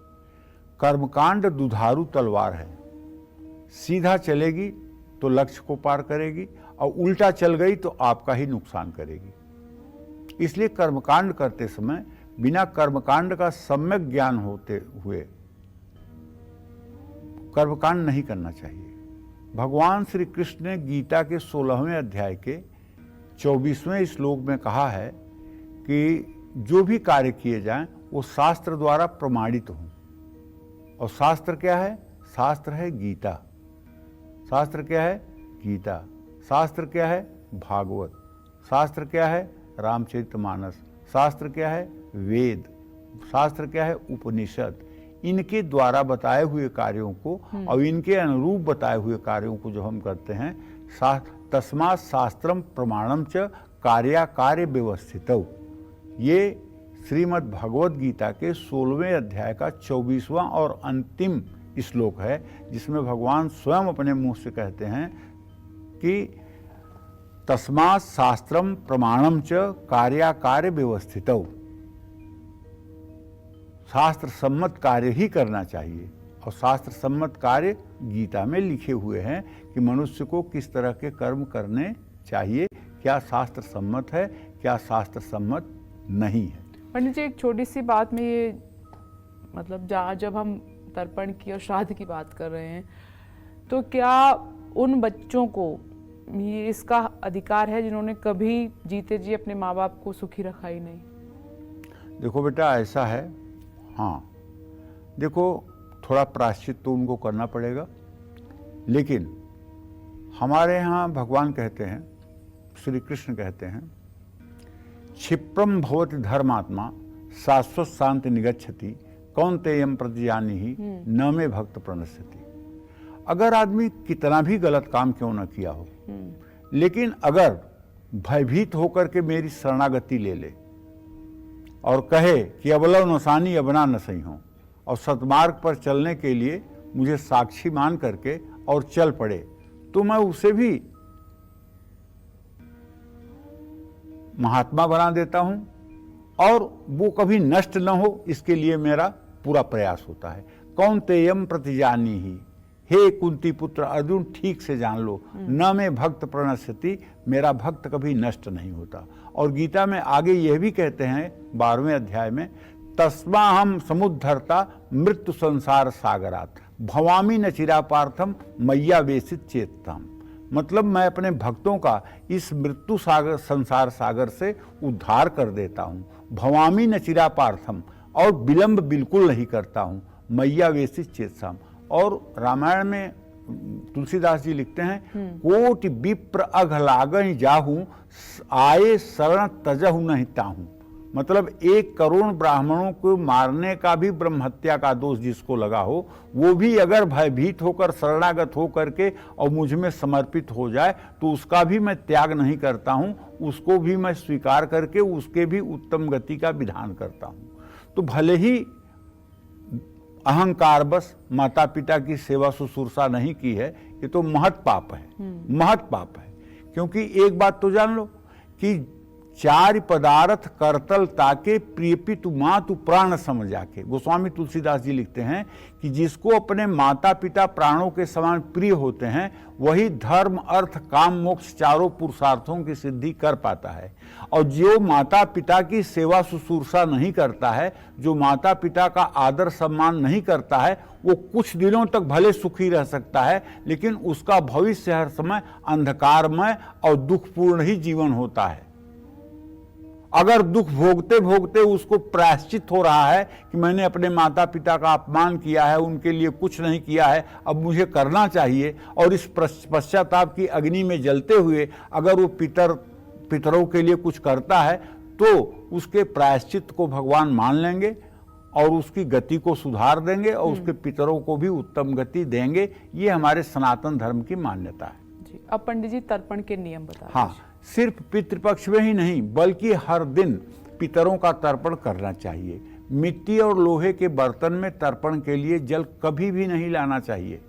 कर्मकांड दुधारू तलवार है। सीधा चलेगी तो लक्ष्य को पार करेगी और उल्टा चल गई तो आपका ही नुकसान करेगी। इसलिए कर्मकांड करते समय बिना कर्मकांड का सम्यक ज्ञान होते हुए कर्मकांड नहीं करना चाहिए। भगवान श्री कृष्ण ने गीता के 16वें अध्याय के 24वें श्लोक में कहा है कि जो भी कार्य किए जाएं वो शास्त्र द्वारा प्रमाणित हों। और शास्त्र क्या है? शास्त्र है गीता। शास्त्र क्या है? गीता। शास्त्र क्या है? भागवत। शास्त्र क्या है? रामचरितमानस। शास्त्र क्या है? वेद। शास्त्र क्या है? उपनिषद। इनके द्वारा बताए हुए कार्यों को और इनके अनुरूप बताए हुए कार्यों को जो हम करते हैं, तस्मात् शास्त्रम प्रमाणम च कार्याकार्य व्यवस्थितौ, ये श्रीमद् भगवद गीता के 16वें अध्याय का 24वां और अंतिम श्लोक है, जिसमें भगवान स्वयं अपने मुंह से कहते हैं कि तस्मात् शास्त्रम प्रमाणम च कार्याकार्य व्यवस्थितौ, शास्त्र सम्मत कार्य ही करना चाहिए। और शास्त्र सम्मत कार्य गीता में लिखे हुए हैं कि मनुष्य को किस तरह के कर्म करने चाहिए, क्या शास्त्र सम्मत है, क्या शास्त्र सम्मत नहीं है। पंडित जी, एक छोटी सी बात में ये मतलब जब हम तर्पण की और श्राद्ध की बात कर रहे हैं, तो क्या उन बच्चों को ये इसका अधिकार है जिन्होंने कभी जीते जी अपने माँ बाप को सुखी रखा ही नहीं? देखो बेटा, ऐसा है, हाँ, देखो थोड़ा प्रायश्चित तो उनको करना पड़ेगा, लेकिन हमारे यहाँ भगवान कहते हैं, श्री कृष्ण कहते हैं, क्षिप्रम भवति धर्मात्मा शाश्वत शांति निगच्छति कौन्तेयम प्रतिजानीहि न मे भक्त प्रणश्यति। अगर आदमी कितना भी गलत काम क्यों न किया हो, लेकिन अगर भयभीत होकर के मेरी शरणागति ले ले और कहे कि अबलव नसानी अबना न सही हो, और सतमार्ग पर चलने के लिए मुझे साक्षी मान करके और चल पड़े, तो मैं उसे भी महात्मा बना देता हूं और वो कभी नष्ट न हो, इसके लिए मेरा पूरा प्रयास होता है। कौन्तेयम प्रतिजानीहि, हे कुंती पुत्र अर्जुन, ठीक से जान लो, न में भक्त प्रणश्यति, मेरा भक्त कभी नष्ट नहीं होता। और गीता में आगे यह भी कहते हैं 12वें अध्याय में, तस्माहम समुद्धरता मृत्यु संसार सागरात भवामी न चिरापार्थम मैया वेशित चेतताम। मतलब मैं अपने भक्तों का इस मृत्यु सागर संसार सागर से उद्धार कर देता हूँ। भवामी न चिरापार्थम, और विलंब बिल्कुल नहीं करता हूँ। मैया वेशित चेतसाम। और रामायण में तुलसीदास जी लिखते हैं, कोटि विप्र अघ लागहि जाहू आए शरण तजहु नहीं ताहू। मतलब 1 करोड़ ब्राह्मणों को मारने का भी ब्रह्म हत्या का दोष जिसको लगा हो, वो भी अगर भयभीत होकर शरणागत होकर के और मुझ में समर्पित हो जाए तो उसका भी मैं त्याग नहीं करता हूँ, उसको भी मैं स्वीकार करके उसके भी उत्तम गति का विधान करता हूँ। तो भले ही अहंकार बस माता पिता की सेवा शुश्रूषा नहीं की है, ये तो महत पाप है, महत पाप है। क्योंकि एक बात तो जान लो कि 4 पदार्थ करतल ताके प्रियपि तु माँ तु प्राण समझा के। गोस्वामी तुलसीदास जी लिखते हैं कि जिसको अपने माता पिता प्राणों के समान प्रिय होते हैं, वही धर्म अर्थ काम मोक्ष चारों पुरुषार्थों की सिद्धि कर पाता है। और जो माता पिता की सेवा शुश्रूषा नहीं करता है, जो माता पिता का आदर सम्मान नहीं करता है, वो कुछ दिनों तक भले सुखी रह सकता है, लेकिन उसका भविष्य हर समय अंधकारमय और दुखपूर्ण ही जीवन होता है। अगर दुख भोगते भोगते उसको प्रायश्चित हो रहा है कि मैंने अपने माता पिता का अपमान किया है, उनके लिए कुछ नहीं किया है, अब मुझे करना चाहिए, और इस पश्चाताप की अग्नि में जलते हुए अगर वो पितरों के लिए कुछ करता है, तो उसके प्रायश्चित को भगवान मान लेंगे और उसकी गति को सुधार देंगे और उसके पितरों को भी उत्तम गति देंगे। ये हमारे सनातन धर्म की मान्यता है जी। अब पंडित जी तर्पण के नियम बता हाँ, सिर्फ पितृपक्ष में ही नहीं बल्कि हर दिन पितरों का तर्पण करना चाहिए। मिट्टी और लोहे के बर्तन में तर्पण के लिए जल कभी भी नहीं लाना चाहिए।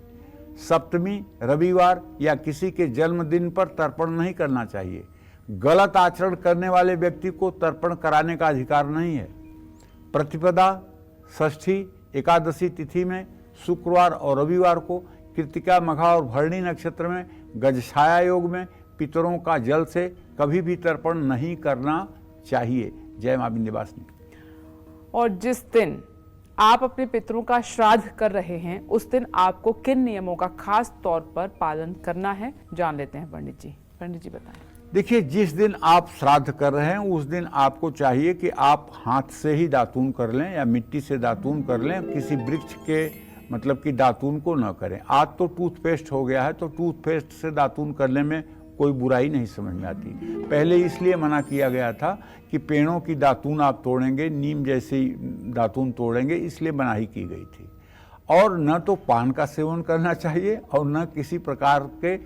सप्तमी, रविवार या किसी के जन्मदिन पर तर्पण नहीं करना चाहिए। गलत आचरण करने वाले व्यक्ति को तर्पण कराने का अधिकार नहीं है। प्रतिपदा, षष्ठी, एकादशी तिथि में शुक्रवार और रविवार को, कृतिका, मघा और भरणी नक्षत्र में, गजछाया योग में पितरों का जल से कभी भी तर्पण नहीं करना चाहिए। जय मां विंध्यवासिनी। और जिस दिन आप अपने पितरों का श्राद्ध कर रहे हैं उस दिन आपको किन नियमों का खास तौर पर पालन करना है, जान लेते हैं पंडित जी। पंडित जी बताएं। देखिए, जिस दिन आप श्राद्ध कर रहे हैं उस दिन आपको चाहिए कि आप हाथ से ही दातून कर लें या मिट्टी से दातून कर लें, किसी वृक्ष के मतलब कि दातून को न करें। आज तो टूथपेस्ट हो गया है तो टूथपेस्ट से दातून करने में कोई बुराई नहीं समझ में आती। पहले इसलिए मना किया गया था कि पेड़ों की दातून आप तोड़ेंगे, नीम जैसी दातून तोड़ेंगे, इसलिए मनाही की गई थी। और न तो पान का सेवन करना चाहिए और न किसी प्रकार के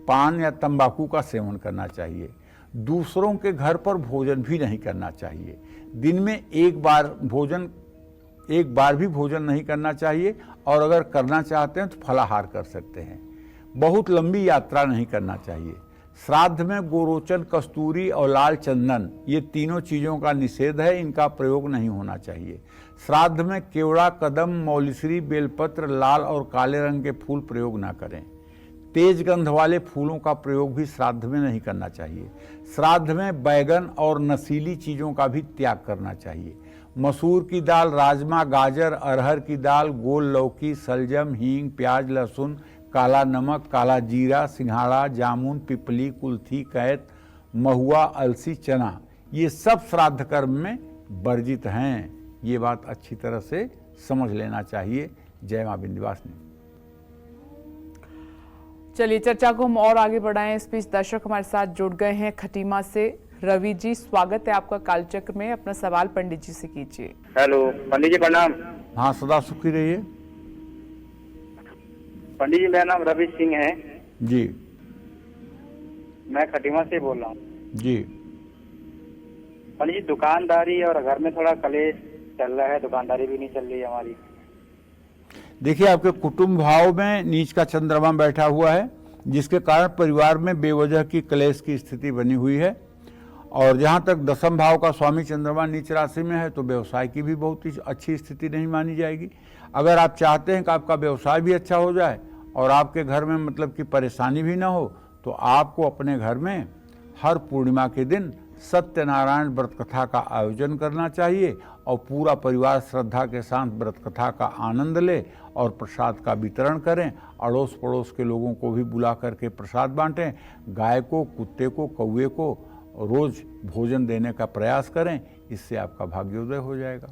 पान या तंबाकू का सेवन करना चाहिए। दूसरों के घर पर भोजन भी नहीं करना चाहिए। दिन में एक बार भी भोजन नहीं करना चाहिए और अगर करना चाहते हैं तो फलाहार कर सकते हैं। बहुत लंबी यात्रा नहीं करना चाहिए। श्राद्ध में गोरोचन, कस्तूरी और लाल चंदन ये तीनों चीज़ों का निषेध है, इनका प्रयोग नहीं होना चाहिए। श्राद्ध में केवड़ा, कदम, मौलीश्री, बेलपत्र, लाल और काले रंग के फूल प्रयोग ना करें। तेज गंध वाले फूलों का प्रयोग भी श्राद्ध में नहीं करना चाहिए। श्राद्ध में बैगन और नशीली चीज़ों का भी त्याग करना चाहिए। मसूर की दाल, राजमा, गाजर, अरहर की दाल, गोल लौकी, सलजम, हींग, प्याज, लहसुन, काला नमक, काला जीरा, सिंघाड़ा, जामुन, पिपली, कुल्थी, कैत, महुआ, अलसी, चना ये सब श्राद्ध कर्म में वर्जित हैं। ये बात अच्छी तरह से समझ लेना चाहिए। जय मां विंध्यवासिनी। चलिए चर्चा को हम और आगे बढ़ाएं। इस बीच दर्शक हमारे साथ जुड़ गए हैं खटीमा से। रवि जी, स्वागत है आपका कालचक्र में। अपना सवाल पंडित जी से कीजिए। हेलो पंडित जी, प्रणाम। हाँ, सदा सुखी रहिए। पंडित जी, मेरा नाम रवि सिंह है जी। मैं खटीमा से बोल रहा हूँ जी। पंडित जी, दुकानदारी और घर में थोड़ा कलेश चल रहा है, दुकानदारी भी नहीं चल रही है हमारी। देखिए, आपके कुटुंब भाव में नीच का चंद्रमा बैठा हुआ है, जिसके कारण परिवार में बेवजह की क्लेश की स्थिति बनी हुई है। और जहाँ तक दसम भाव का स्वामी चंद्रमा नीच राशि में है तो व्यवसाय की भी बहुत ही अच्छी स्थिति नहीं मानी जाएगी। अगर आप चाहते हैं कि आपका व्यवसाय भी अच्छा हो जाए और आपके घर में मतलब कि परेशानी भी ना हो, तो आपको अपने घर में हर पूर्णिमा के दिन सत्यनारायण व्रत कथा का आयोजन करना चाहिए और पूरा परिवार श्रद्धा के साथ व्रत कथा का आनंद ले और प्रसाद का वितरण करें। अड़ोस पड़ोस के लोगों को भी बुला करके प्रसाद बांटें। गाय को, कुत्ते को, कौवे को रोज भोजन देने का प्रयास करें। इससे आपका भाग्योदय हो जाएगा।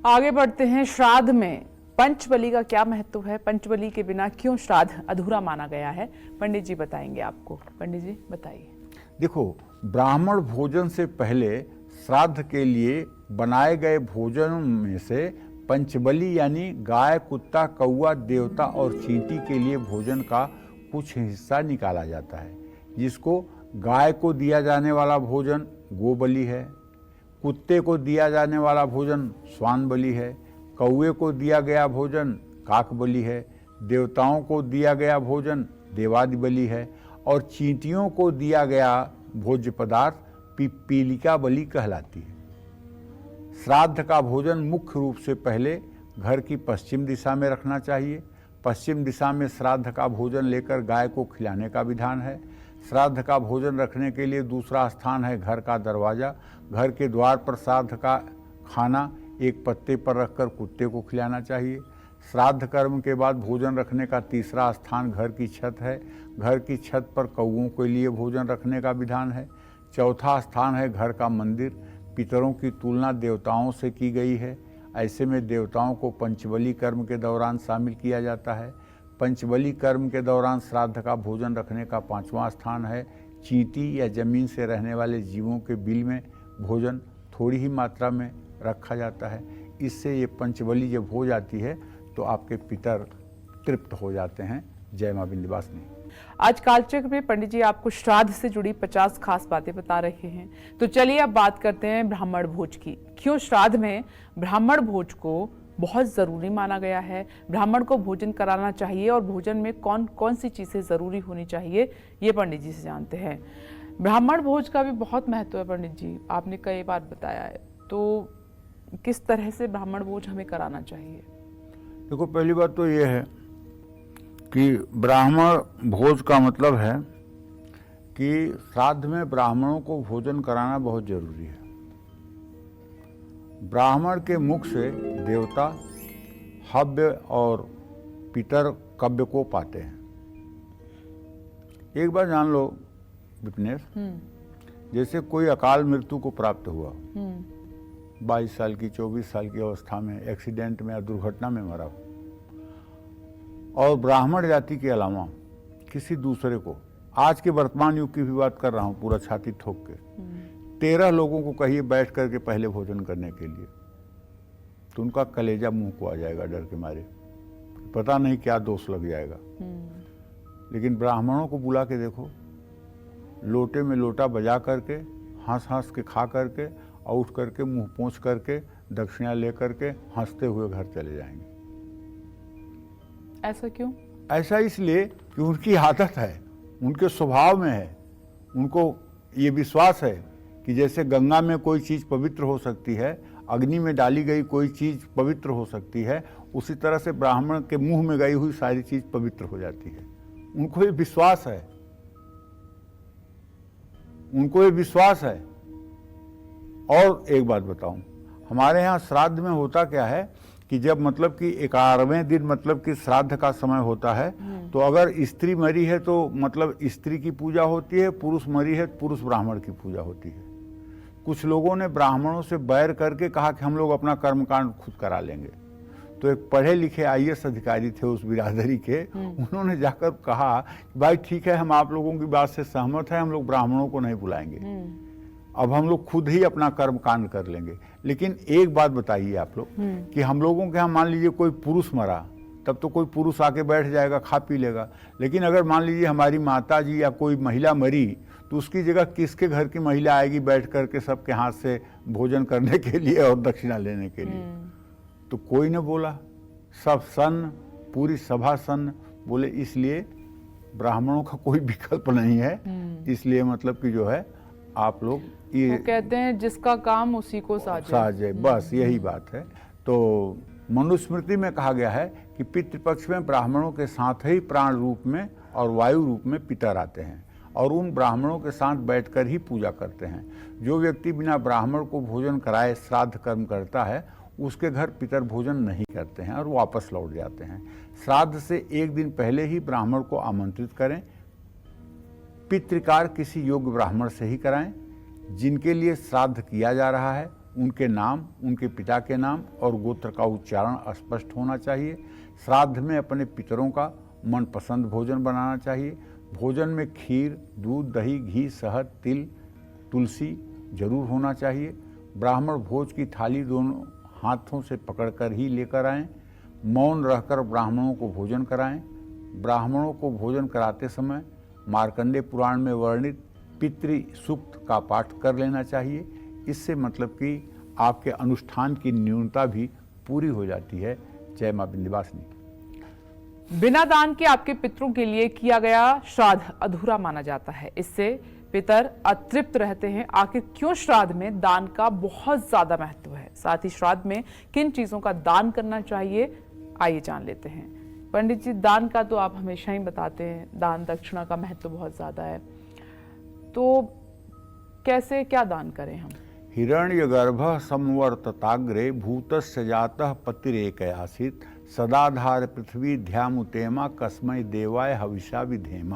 आगे बढ़ते हैं। श्राद्ध में पंचबली का क्या महत्व है? पंचबली के बिना क्यों श्राद्ध अधूरा माना गया है? पंडित जी बताएंगे आपको। पंडित जी बताइए। देखो, ब्राह्मण भोजन से पहले श्राद्ध के लिए बनाए गए भोजन में से पंचबली यानी गाय, कुत्ता, कौवा, देवता और चींटी के लिए भोजन का कुछ हिस्सा निकाला जाता है, जिसको गाय को दिया जाने वाला भोजन गोबली है, कुत्ते को दिया जाने वाला भोजन स्वान बलि है, कौवे को दिया गया भोजन काक बलि है, देवताओं को दिया गया भोजन देवादि बलि है और चींटियों को दिया गया भोज्य पदार्थ पीलिका बलि कहलाती है। श्राद्ध का भोजन मुख्य रूप से पहले घर की पश्चिम दिशा में रखना चाहिए। पश्चिम दिशा में श्राद्ध का भोजन लेकर गाय को खिलाने का विधान है। श्राद्ध का भोजन रखने के लिए दूसरा स्थान है घर का दरवाज़ा। घर के द्वार पर श्राद्ध का खाना एक पत्ते पर रखकर कुत्ते को खिलाना चाहिए। श्राद्ध कर्म के बाद भोजन रखने का तीसरा स्थान घर की छत है। घर की छत पर कौओं के लिए भोजन रखने का विधान है। चौथा स्थान है घर का मंदिर। पितरों की तुलना देवताओं से की गई है। ऐसे में देवताओं को पंचबली कर्म के दौरान शामिल किया जाता है। पंचबली कर्म के दौरान श्राद्ध का भोजन रखने का पांचवा स्थान है चींटी या जमीन से रहने वाले जीवों के बिल में भोजन थोड़ी ही मात्रा में रखा जाता है। इससे ये पंचबली जब हो जाती है तो आपके पितर तृप्त हो जाते हैं। जय मां विंध्यवासिनी। आज कालचक्र में पंडित जी आपको श्राद्ध से जुड़ी 50 खास बातें बता रहे हैं। तो चलिए अब बात करते हैं ब्राह्मण भोज की। क्यों श्राद्ध में ब्राह्मण भोज को बहुत जरूरी माना गया है, ब्राह्मण को भोजन कराना चाहिए और भोजन में कौन कौन सी चीजें जरूरी होनी चाहिए, ये पंडित जी से जानते हैं। ब्राह्मण भोज का भी बहुत महत्व है पंडित जी, आपने कई बार बताया है। तो किस तरह से ब्राह्मण भोज हमें कराना चाहिए? देखो, पहली बात तो ये है कि ब्राह्मण भोज का मतलब है कि श्राद्ध में ब्राह्मणों को भोजन कराना बहुत जरूरी है। ब्राह्मण के मुख से देवता हव्य और पितर कव्य को पाते हैं। एक बार जान लो विपनेश, जैसे कोई अकाल मृत्यु को प्राप्त हुआ, 22 साल की 24 साल की अवस्था में एक्सीडेंट में या दुर्घटना में मरा, और ब्राह्मण जाति के अलावा किसी दूसरे को, आज के वर्तमान युग की भी बात कर रहा हूँ पूरा छाती ठोक के, 13 लोगों को कहिए बैठ करके पहले भोजन करने के लिए, तो उनका कलेजा मुंह को आ जाएगा डर के मारे, पता नहीं क्या दोष लग जाएगा। लेकिन ब्राह्मणों को बुला के देखो, लोटे में लोटा बजा करके हंस हंस के खा करके और उठ करके मुंह पोंछ करके दक्षिणा ले करके हंसते हुए घर चले जाएंगे। ऐसा क्यों? ऐसा इसलिए कि उनकी आदत है, उनके स्वभाव में है। उनको ये विश्वास है कि जैसे गंगा में कोई चीज़ पवित्र हो सकती है, अग्नि में डाली गई कोई चीज़ पवित्र हो सकती है, उसी तरह से ब्राह्मण के मुंह में गई हुई सारी चीज़ पवित्र हो जाती है। उनको ये विश्वास है, उनको ये विश्वास है। और एक बात बताऊं, हमारे यहाँ श्राद्ध में होता क्या है कि जब मतलब कि 11वें दिन मतलब कि श्राद्ध का समय होता है, तो अगर स्त्री मरी है तो मतलब स्त्री की पूजा होती है, पुरुष मरी है तो पुरुष ब्राह्मण की पूजा होती है। कुछ लोगों ने ब्राह्मणों से बैर करके कहा कि हम लोग अपना कर्मकांड खुद करा लेंगे। तो एक पढ़े लिखे IAS अधिकारी थे उस बिरादरी के, उन्होंने जाकर कहा कि भाई ठीक है, हम आप लोगों की बात से सहमत हैं, हम लोग ब्राह्मणों को नहीं बुलाएंगे, अब हम लोग खुद ही अपना कर्म कांड कर लेंगे। लेकिन एक बात बताइए आप लोग कि हम लोगों के यहाँ मान लीजिए कोई पुरुष मरा, तब तो कोई पुरुष आके बैठ जाएगा, खा पी लेगा। लेकिन अगर मान लीजिए हमारी माता जी या कोई महिला मरी, तो उसकी जगह किसके घर की महिला आएगी बैठ करके सबके हाथ से भोजन करने के लिए और दक्षिणा लेने के लिए? तो कोई न बोला, सब सन्न, पूरी सभा सन्न बोले। इसलिए ब्राह्मणों का कोई विकल्प नहीं है। इसलिए मतलब कि जो है आप लोग ये वो कहते हैं जिसका काम उसी को साजे, बस यही बात है। तो मनुस्मृति में कहा गया है कि पितृपक्ष में ब्राह्मणों के साथ ही प्राण रूप में और वायु रूप में पितर आते हैं और उन ब्राह्मणों के साथ बैठकर ही पूजा करते हैं। जो व्यक्ति बिना ब्राह्मण को भोजन कराए श्राद्ध कर्म करता है, उसके घर पितर भोजन नहीं करते हैं और वापस लौट जाते हैं। श्राद्ध से एक दिन पहले ही ब्राह्मण को आमंत्रित करें। पितृकार किसी योग्य ब्राह्मण से ही कराएं। जिनके लिए श्राद्ध किया जा रहा है उनके नाम, उनके पिता के नाम और गोत्र का उच्चारण स्पष्ट होना चाहिए। श्राद्ध में अपने पितरों का मनपसंद भोजन बनाना चाहिए। भोजन में खीर, दूध, दही, घी, शहद, तिल, तुलसी जरूर होना चाहिए। ब्राह्मण भोज की थाली दोनों हाथों से पकड़कर ही लेकर आएं। मौन रहकर ब्राह्मणों को भोजन कराएं। ब्राह्मणों को भोजन कराते समय मार्कंडेय पुराण में वर्णित पितृ सूक्त का पाठ कर लेना चाहिए। इससे मतलब कि आपके अनुष्ठान की न्यूनता भी पूरी हो जाती है। जय मां विंध्यवासिनी। बिना दान के आपके पितरों के लिए किया गया श्राद्ध अधूरा माना जाता है। इससे पितर अतृप्त रहते हैं। आखिर क्यों श्राद्ध में दान का बहुत ज्यादा महत्व है? साथ ही श्राद्ध में किन चीजों का दान करना चाहिए, आइए जान लेते हैं। पंडित जी, दान का तो आप हमेशा ही बताते हैं, दान दक्षिणा का महत्व बहुत ज्यादा है, तो कैसे क्या दान करें हम? हिरण्यगर्भः संवर्तताग्रे भूतस्य जातः पतिरेकयासीत् सदाधार पृथ्वी ध्यामुतेमा कस्मै देवाय हविषा विधेम।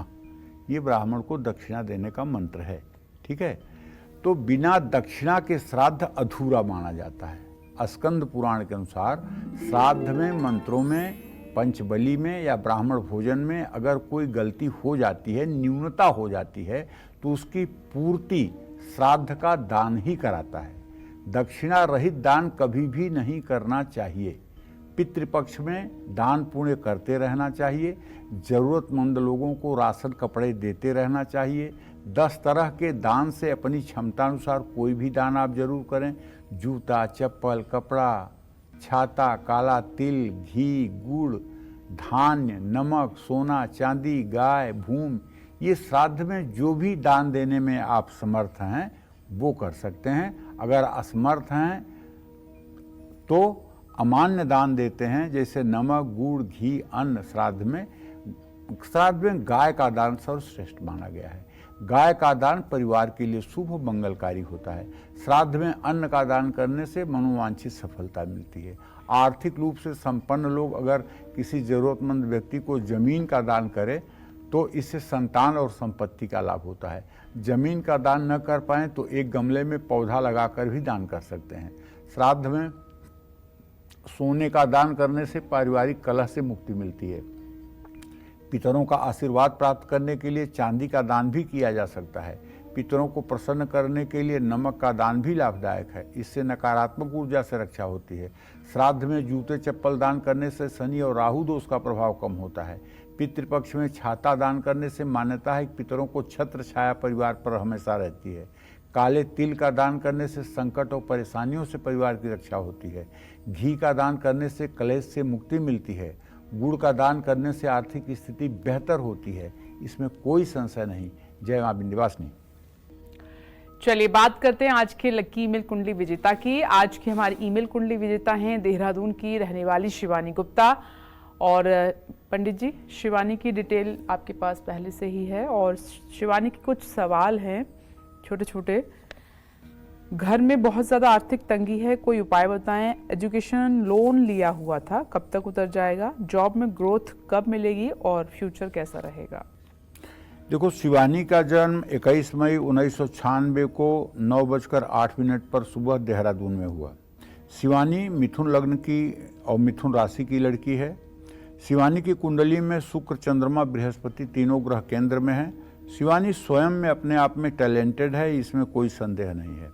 ये ब्राह्मण को दक्षिणा देने का मंत्र है। ठीक है, तो बिना दक्षिणा के श्राद्ध अधूरा माना जाता है। स्कंद पुराण के अनुसार श्राद्ध में मंत्रों में पंचबली में या ब्राह्मण भोजन में अगर कोई गलती हो जाती है, न्यूनता हो जाती है, तो उसकी पूर्ति श्राद्ध का दान ही कराता है। दक्षिणा रहित दान कभी भी नहीं करना चाहिए। पितृपक्ष में दान पुण्य करते रहना चाहिए। जरूरतमंद लोगों को राशन कपड़े देते रहना चाहिए। 10 तरह के दान से अपनी क्षमता अनुसार कोई भी दान आप जरूर करें। जूता, चप्पल, कपड़ा, छाता, काला तिल, घी, गुड़, धान्य, नमक, सोना, चांदी, गाय, भूमि, ये श्राद्ध में जो भी दान देने में आप समर्थ हैं वो कर सकते हैं। अगर असमर्थ हैं तो अमान्य दान देते हैं, जैसे नमक, गुड़, घी, अन्न। श्राद्ध में गाय का दान सर्वश्रेष्ठ माना गया है। गाय का दान परिवार के लिए शुभ मंगलकारी होता है। श्राद्ध में अन्न का दान करने से मनोवांछित सफलता मिलती है। आर्थिक रूप से संपन्न लोग अगर किसी जरूरतमंद व्यक्ति को जमीन का दान करें तो इससे संतान और संपत्ति का लाभ होता है। जमीन का दान न कर पाएं तो एक गमले में पौधा लगाकर भी दान कर सकते हैं। श्राद्ध में सोने का दान करने से पारिवारिक कलह से मुक्ति मिलती है। पितरों का आशीर्वाद प्राप्त करने के लिए चांदी का दान भी किया जा सकता है। पितरों को प्रसन्न करने के लिए नमक का दान भी लाभदायक है। इससे नकारात्मक ऊर्जा से रक्षा होती है। श्राद्ध में जूते चप्पल दान करने से शनि और राहु दोष का प्रभाव कम होता है। पितृपक्ष में छाता दान करने से मान्यता है कि पितरों को छत्र छाया परिवार पर हमेशा रहती है। काले तिल का दान करने से संकट और परेशानियों से परिवार की रक्षा होती है। घी का दान करने से क्लेश से मुक्ति मिलती है। गुड़ का दान करने से आर्थिक स्थिति बेहतर होती है। इसमें कोई संशय नहीं। जय मां विंध्यवासिनी। चलिए बात करते हैं आज के लकी ईमेल कुंडली विजेता की। आज की हमारी ईमेल कुंडली विजेता हैं देहरादून की रहने वाली शिवानी गुप्ता। और पंडित जी, शिवानी की डिटेल आपके पास पहले से ही है और शिवानी के कुछ सवाल हैं छोटे छोटे। घर में बहुत ज़्यादा आर्थिक तंगी है, कोई उपाय बताएं। एजुकेशन लोन लिया हुआ था, कब तक उतर जाएगा। जॉब में ग्रोथ कब मिलेगी और फ्यूचर कैसा रहेगा। देखो, शिवानी का जन्म 21 मई 1996 को 9:08 पर सुबह देहरादून में हुआ। शिवानी मिथुन लग्न की और मिथुन राशि की लड़की है। शिवानी की कुंडली में शुक्र, चंद्रमा, बृहस्पति तीनों ग्रह केंद्र में हैं। शिवानी स्वयं में अपने आप में टैलेंटेड है, इसमें कोई संदेह नहीं है।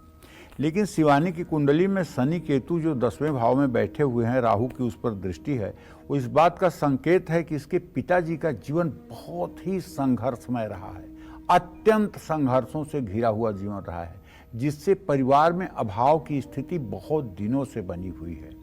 लेकिन शिवानी की कुंडली में शनि केतु जो 10वें भाव में बैठे हुए हैं, राहु की उस पर दृष्टि है, वो इस बात का संकेत है कि इसके पिताजी का जीवन बहुत ही संघर्षमय रहा है। अत्यंत संघर्षों से घिरा हुआ जीवन रहा है, जिससे परिवार में अभाव की स्थिति बहुत दिनों से बनी हुई है।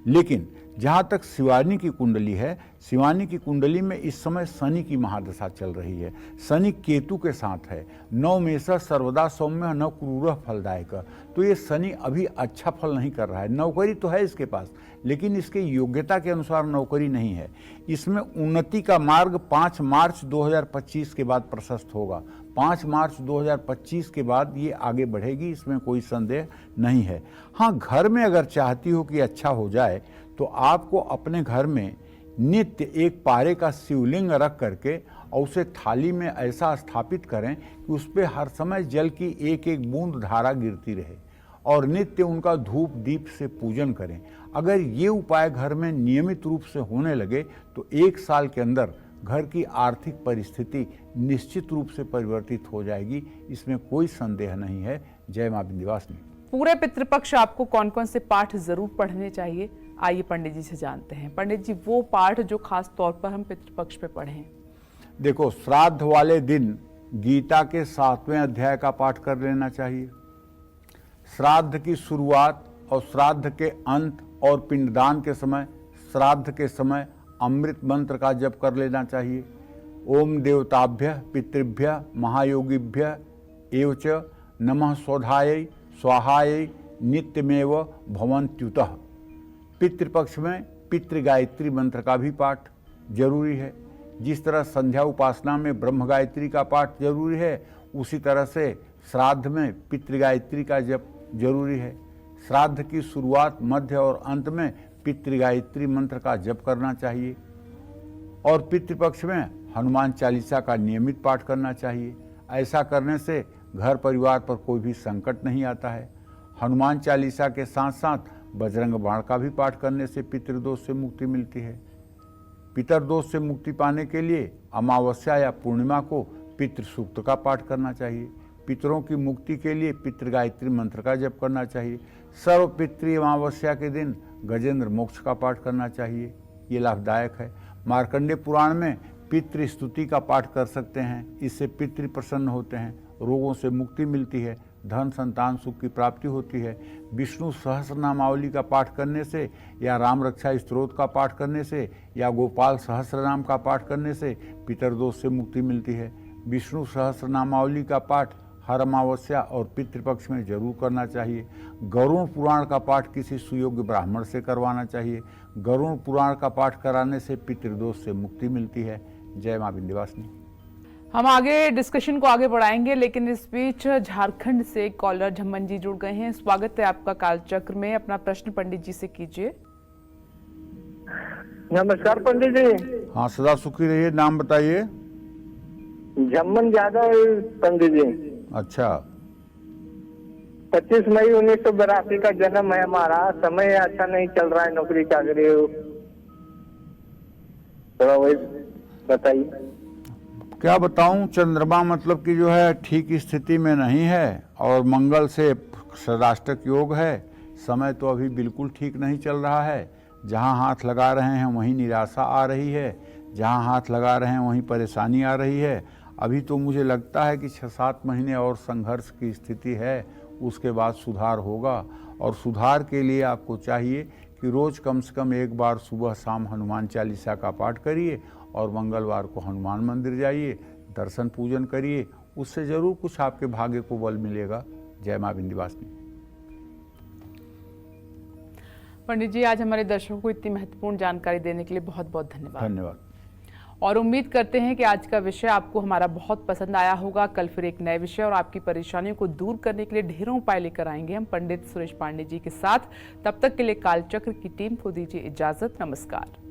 लेकिन जहाँ तक शिवानी की कुंडली है, शिवानी की कुंडली में इस समय शनि की महादशा चल रही है। शनि केतु के साथ है। नवमेषः सर्वदा सौम्य न क्रूरः फलदायक। तो ये शनि अभी अच्छा फल नहीं कर रहा है। नौकरी तो है इसके पास, लेकिन इसके योग्यता के अनुसार नौकरी नहीं है। इसमें उन्नति का मार्ग 5 मार्च 2025 के बाद प्रशस्त होगा। 5 मार्च 2025 के बाद ये आगे बढ़ेगी, इसमें कोई संदेह नहीं है। हाँ, घर में अगर चाहती हो कि अच्छा हो जाए तो आपको अपने घर में नित्य एक पारे का शिवलिंग रख करके और उसे थाली में ऐसा स्थापित करें कि उस पर हर समय जल की एक एक बूंद धारा गिरती रहे और नित्य उनका धूप दीप से पूजन करें। अगर ये उपाय घर में नियमित रूप से होने लगे तो 1 साल के अंदर घर की आर्थिक परिस्थिति निश्चित रूप से परिवर्तित हो जाएगी, इसमें कोई संदेह नहीं है। जय मां विंध्यवासिनी। पूरे पितृपक्ष आपको कौन कौन से पाठ जरूर पढ़ने चाहिए, आइए पंडित जी से जानते हैं। पंडित जी, वो पाठ जो खास तौर पर हम पितृपक्ष पे पढ़ें। देखो, श्राद्ध वाले दिन गीता के 7वें अध्याय का पाठ कर लेना चाहिए। श्राद्ध की शुरुआत और श्राद्ध के अंत और पिंडदान के समय, श्राद्ध के समय अमृत मंत्र का जप कर लेना चाहिए। ओम देवताभ्य पितृभ्य महायोगिभ्य एवच नमः स्वधायै स्वाहायै नित्यमेव भवन्त्युतः। पितृपक्ष में पितृ गायत्री मंत्र का भी पाठ जरूरी है। जिस तरह संध्या उपासना में ब्रह्म गायत्री का पाठ जरूरी है, उसी तरह से श्राद्ध में पितृ गायत्री का जप जरूरी है। श्राद्ध की शुरुआत, मध्य और अंत में पितृ गायत्री मंत्र का जप करना चाहिए। और पितृपक्ष में हनुमान चालीसा का नियमित पाठ करना चाहिए। ऐसा करने से घर परिवार पर कोई भी संकट नहीं आता है। हनुमान चालीसा के साथ साथ बजरंग बाण का भी पाठ करने से पितृदोष से मुक्ति मिलती है। पितरदोष से मुक्ति पाने के लिए अमावस्या या पूर्णिमा को पितृ सूक्त का पाठ करना चाहिए। पितरों की मुक्ति के लिए पितृ गायत्री मंत्र का जप करना चाहिए। सर्व पितृ अमावस्या के दिन गजेंद्र मोक्ष का पाठ करना चाहिए, ये लाभदायक है। मार्कंडेय पुराण में पितृ स्तुति का पाठ कर सकते हैं, इससे पितृ प्रसन्न होते हैं, रोगों से मुक्ति मिलती है, धन संतान सुख की प्राप्ति होती है। विष्णु सहस्रनामावली का पाठ करने से या राम रक्षा स्तोत्र का पाठ करने से या गोपाल सहस्रनाम का पाठ करने से पितरदोष से मुक्ति मिलती है। विष्णु सहस्रनामावली का पाठ हर अमावस्या और पितृपक्ष में जरूर करना चाहिए। गरुड़ पुराण का पाठ किसी सुयोग्य ब्राह्मण से करवाना चाहिए। गरुड़ पुराण का पाठ कराने से पितृदोष से मुक्ति मिलती है। जय मां विंध्यवासिनी। हम आगे डिस्कशन को आगे बढ़ाएंगे, लेकिन इस बीच झारखंड से कॉलर झम्मन जी जुड़ गए हैं। स्वागत है आपका कालचक्र में। अपना प्रश्न पंडित जी से कीजिए। नमस्कार पंडित जी। हाँ, सदा सुखी रहिए। नाम बताइए। झम्मन यादव पंडित जी। अच्छा, 25 मई 1982 का जन्म है हमारा। समय अच्छा नहीं चल रहा है, नौकरी चाकरी, थोड़ा वही बताइए। क्या बताऊं, चंद्रमा मतलब कि जो है ठीक स्थिति में नहीं है और मंगल से सदाष्टक योग है। समय तो अभी बिल्कुल ठीक नहीं चल रहा है। जहां हाथ लगा रहे हैं वहीं निराशा आ रही है, जहां हाथ लगा रहे हैं वहीं परेशानी आ रही है। अभी तो मुझे लगता है कि 6-7 महीने और संघर्ष की स्थिति है, उसके बाद सुधार होगा। और सुधार के लिए आपको चाहिए कि रोज़ कम से कम एक बार सुबह शाम हनुमान चालीसा का पाठ करिए और मंगलवार को हनुमान मंदिर जाइए, दर्शन पूजन करिए, उससे ज़रूर कुछ आपके भाग्य को बल मिलेगा। जय मां विंध्यवासिनी। पंडित जी, आज हमारे दर्शकों को इतनी महत्वपूर्ण जानकारी देने के लिए बहुत बहुत धन्यवाद। धन्यवाद। और उम्मीद करते हैं कि आज का विषय आपको हमारा बहुत पसंद आया होगा। कल फिर एक नए विषय और आपकी परेशानियों को दूर करने के लिए ढेरों उपाय लेकर आएंगे हम पंडित सुरेश पांडे जी के साथ। तब तक के लिए कालचक्र की टीम को दीजिए इजाजत। नमस्कार।